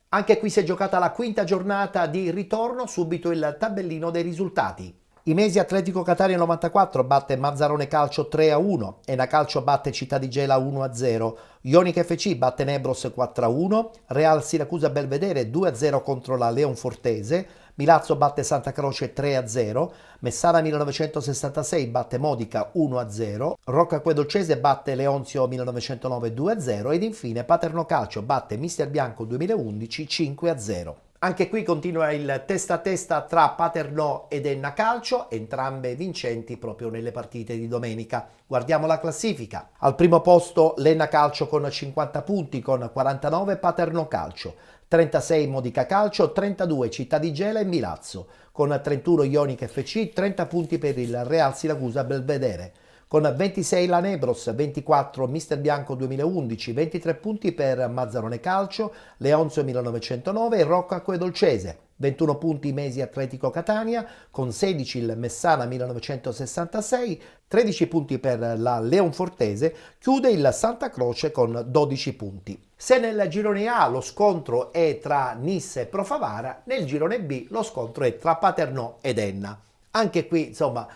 Anche qui si è giocata la quinta giornata di ritorno, subito il tabellino dei risultati. Imesi Atletico Catania 94 batte Mazzarone Calcio 3-1, Ena Calcio batte Città di Gela 1-0, Ionica FC batte Nebros 4-1, Real Siracusa Belvedere 2-0 contro la Leonfortese, Milazzo batte Santa Croce 3-0, Messana 1966 batte Modica 1-0, Rocca Acquedolcese batte Leonzio 1909 2-0 ed infine Paterno Calcio batte Mister Bianco 2011 5-0. Anche qui continua il testa a testa tra Paternò ed Enna Calcio, entrambe vincenti proprio nelle partite di domenica. Guardiamo la classifica. Al primo posto l'Enna Calcio con 50 punti, con 49 Paternò Calcio, 36 Modica Calcio, 32 Città di Gela e Milazzo, con 31 Ionica FC, 30 punti per il Real Siracusa Belvedere. Con 26 la Nebros, 24 Mister Bianco 2011, 23 punti per Mazzarone Calcio, Leonzio 1909 e Rocca Acquedolcese, 21 punti Mesi Atletico Catania, con 16 il Messana 1966, 13 punti per la Leonfortese, chiude il Santa Croce con 12 punti. Se nel girone A lo scontro è tra Nisse e Profavara, nel girone B lo scontro è tra Paternò ed Enna. Anche qui, insomma,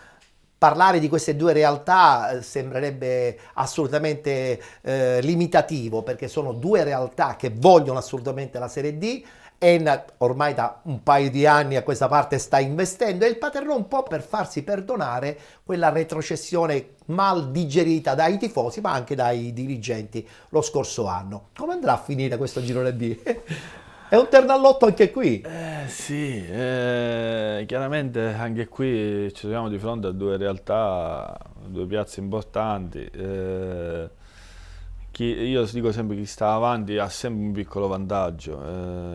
parlare di queste due realtà sembrerebbe assolutamente limitativo, perché sono due realtà che vogliono assolutamente la Serie D. Enna ormai da un paio di anni a questa parte sta investendo e il Paternò un po' per farsi perdonare quella retrocessione mal digerita dai tifosi ma anche dai dirigenti lo scorso anno. Come andrà a finire questo girone B? È un terno all'otto anche qui. Sì, chiaramente anche qui ci troviamo di fronte a due realtà, due piazze importanti. Io dico sempre chi sta avanti ha sempre un piccolo vantaggio.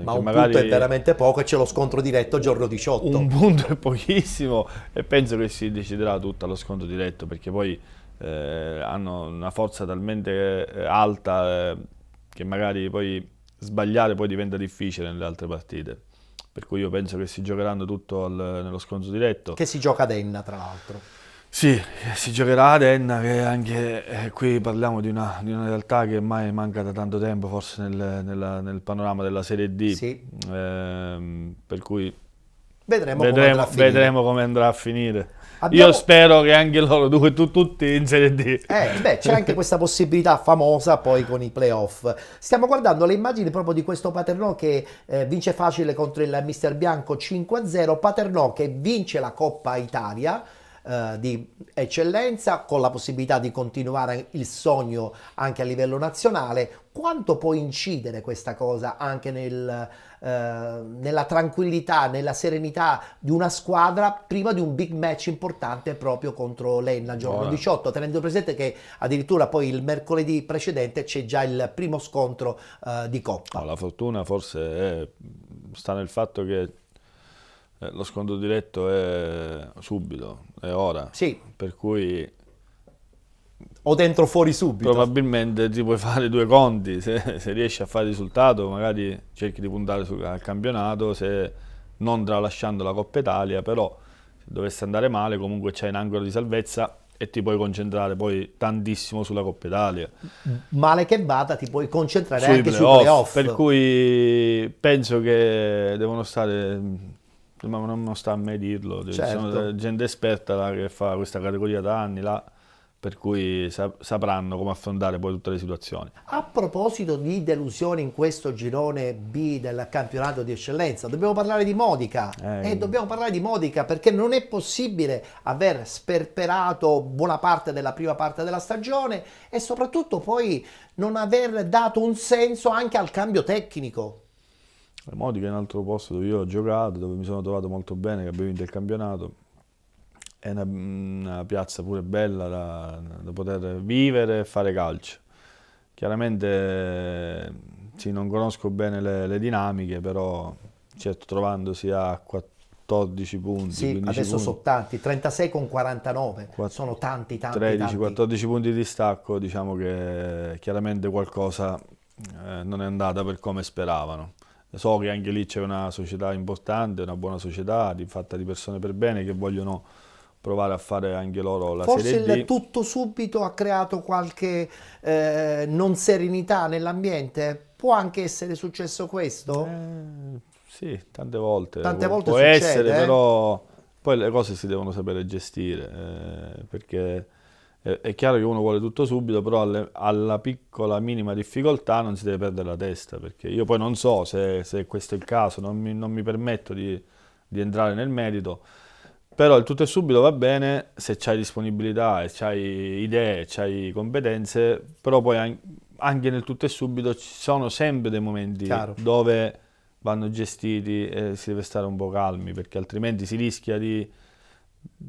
Ma un punto è veramente poco e c'è lo scontro diretto giorno 18. Un punto è pochissimo e penso che si deciderà tutto allo scontro diretto, perché poi hanno una forza talmente alta che magari poi sbagliare poi diventa difficile nelle altre partite, per cui io penso che si giocheranno tutto nello scontro diretto. Che si gioca ad Enna, tra l'altro. Sì, si giocherà ad Enna, che anche qui parliamo di una realtà che mai manca da tanto tempo, forse nel panorama della Serie D, sì. Per cui vedremo come andrà a finire. Io spero che anche loro due, tutti in Serie D. C'è anche questa possibilità famosa poi con i playoff. Stiamo guardando le immagini proprio di questo Paternò che vince facile contro il Mister Bianco 5-0, Paternò che vince la Coppa Italia di eccellenza con la possibilità di continuare il sogno anche a livello nazionale. Quanto può incidere questa cosa anche nella tranquillità, nella serenità di una squadra prima di un big match importante proprio contro l'Enna giorno 18, tenendo presente che addirittura poi il mercoledì precedente c'è già il primo scontro di Coppa? La fortuna forse sta nel fatto che lo scontro diretto è subito, è ora, sì. Per cui o dentro o fuori subito. Probabilmente ti puoi fare due conti, se riesci a fare risultato magari cerchi di puntare al campionato, se non tralasciando la Coppa Italia, però se dovesse andare male comunque c'hai un angolo di salvezza e ti puoi concentrare poi tantissimo sulla Coppa Italia. Male che vada ti puoi concentrare anche sui playoff. Per cui penso che devono stare... Ma non sta a me dirlo, certo. Sono gente esperta che fa questa categoria da anni là, per cui sapranno come affrontare poi tutte le situazioni. A proposito di delusioni in questo girone B del campionato di eccellenza, dobbiamo parlare di Modica. Dobbiamo parlare di Modica perché non è possibile aver sperperato buona parte della prima parte della stagione e soprattutto poi non aver dato un senso anche al cambio tecnico. Modica è un altro posto dove io ho giocato, dove mi sono trovato molto bene, che abbiamo vinto il campionato. È una piazza pure bella da poter vivere e fare calcio. Chiaramente sì, non conosco bene le dinamiche, però certo trovandosi a 14 punti, Sì, 15 adesso punti, sono tanti, 36 con 49, sono tanti, 13-14 punti di distacco, diciamo che chiaramente qualcosa non è andata per come speravano. So che anche lì c'è una società importante, una buona società, fatta di persone per bene che vogliono provare a fare anche loro la Forse Serie D. il tutto subito ha creato qualche non serenità nell'ambiente? Può anche essere successo questo? Sì, tante volte. Tante volte può succede, essere, però poi le cose si devono sapere gestire, perché è chiaro che uno vuole tutto subito, però alla piccola minima difficoltà non si deve perdere la testa, perché io poi non so se questo è il caso, non mi permetto di entrare nel merito, però il tutto e subito va bene se c'hai disponibilità e c'hai idee, c'hai competenze, però poi anche nel tutto e subito ci sono sempre dei momenti Chiaro. dove vanno gestiti e si deve stare un po' calmi, perché altrimenti si rischia di,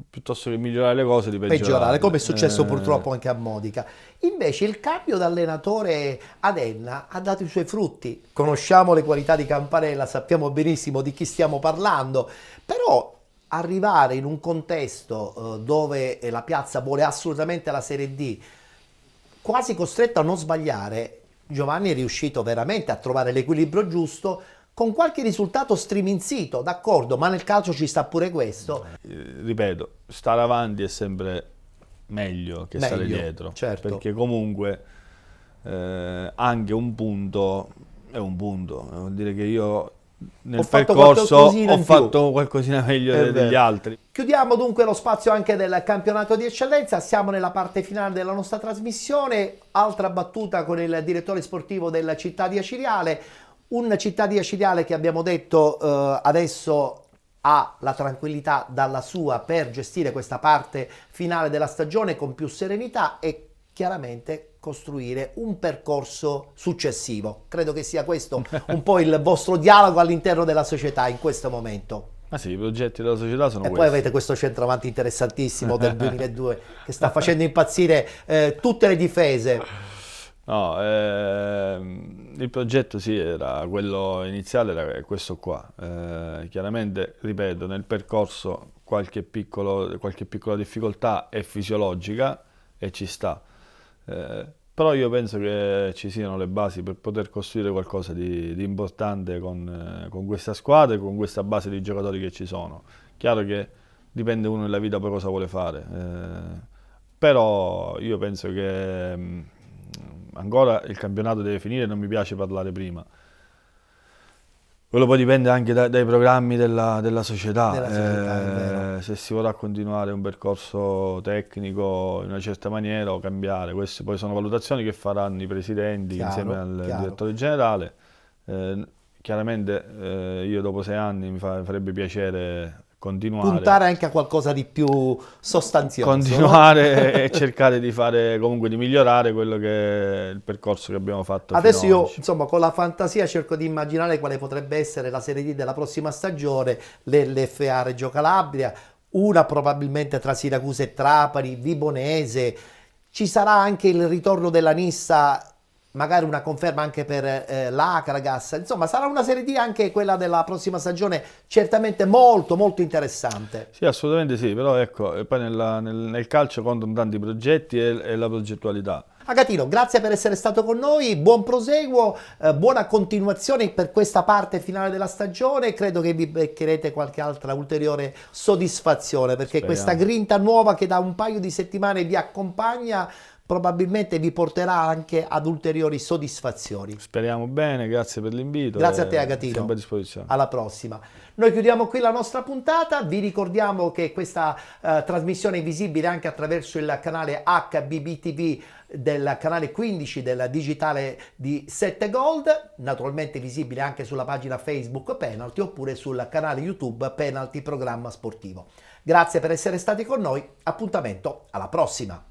piuttosto che migliorare le cose, di Peggiorare, come è peggiorarle. successo purtroppo anche a Modica. Invece il cambio d'allenatore ad Enna ha dato i suoi frutti. Conosciamo le qualità di Campanella, sappiamo benissimo di chi stiamo parlando, però arrivare in un contesto dove la piazza vuole assolutamente la Serie D, quasi costretto a non sbagliare, Giovanni è riuscito veramente a trovare l'equilibrio giusto, con qualche risultato striminzito, d'accordo, ma nel calcio ci sta pure questo. Ripeto, stare avanti è sempre meglio che stare dietro, certo. perché comunque anche un punto è un punto, vuol dire che io nel percorso ho fatto qualcosina meglio degli altri. Chiudiamo dunque lo spazio anche del campionato di eccellenza, siamo nella parte finale della nostra trasmissione, altra battuta con il direttore sportivo della Città di Aciriale, un Città di Aciriale che abbiamo detto adesso ha la tranquillità dalla sua per gestire questa parte finale della stagione con più serenità e chiaramente costruire un percorso successivo. Credo che sia questo un po' il vostro dialogo all'interno della società in questo momento. Ah sì, i progetti della società sono E questi. poi avete questo centravanti interessantissimo del 2002 che sta facendo impazzire tutte le difese. No, il progetto sì, era quello iniziale, era questo qua. Chiaramente, ripeto, nel percorso qualche piccola difficoltà è fisiologica e ci sta. Però io penso che ci siano le basi per poter costruire qualcosa di importante con questa squadra e con questa base di giocatori che ci sono. Chiaro che dipende uno nella vita poi cosa vuole fare, però io penso che ancora il campionato deve finire, non mi piace parlare prima. Quello poi dipende anche dai programmi della società, se si vorrà continuare un percorso tecnico in una certa maniera o cambiare, queste poi sono valutazioni che faranno i presidenti insieme al direttore generale. Chiaramente io dopo 6 anni mi farebbe piacere continuare. Puntare anche a qualcosa di più sostanzioso. Continuare e cercare di fare, comunque di migliorare quello che è il percorso che abbiamo fatto adesso fino ad io, oggi. insomma, con la fantasia cerco di immaginare quale potrebbe essere la Serie D della prossima stagione, l'LFA Reggio Calabria, una probabilmente tra Siracusa e Trapani, Vibonese, ci sarà anche il ritorno della Nissa, magari una conferma anche per l'Acragas, insomma sarà una Serie D anche quella della prossima stagione certamente molto molto interessante. Sì, assolutamente sì, però ecco, e poi nel calcio contano tanti progetti e la progettualità. Agatino, grazie per essere stato con noi, buon proseguo, buona continuazione per questa parte finale della stagione, credo che vi beccherete qualche altra ulteriore soddisfazione, perché Speriamo. questa grinta nuova che da un paio di settimane vi accompagna probabilmente vi porterà anche ad ulteriori soddisfazioni. Speriamo bene, grazie per l'invito. Grazie a te Agatino. Sempre a disposizione. Alla prossima. Noi chiudiamo qui la nostra puntata, vi ricordiamo che questa trasmissione è visibile anche attraverso il canale HBBTV del canale 15 del digitale di 7 Gold, naturalmente visibile anche sulla pagina Facebook Penalty oppure sul canale YouTube Penalty Programma Sportivo. Grazie per essere stati con noi, appuntamento alla prossima.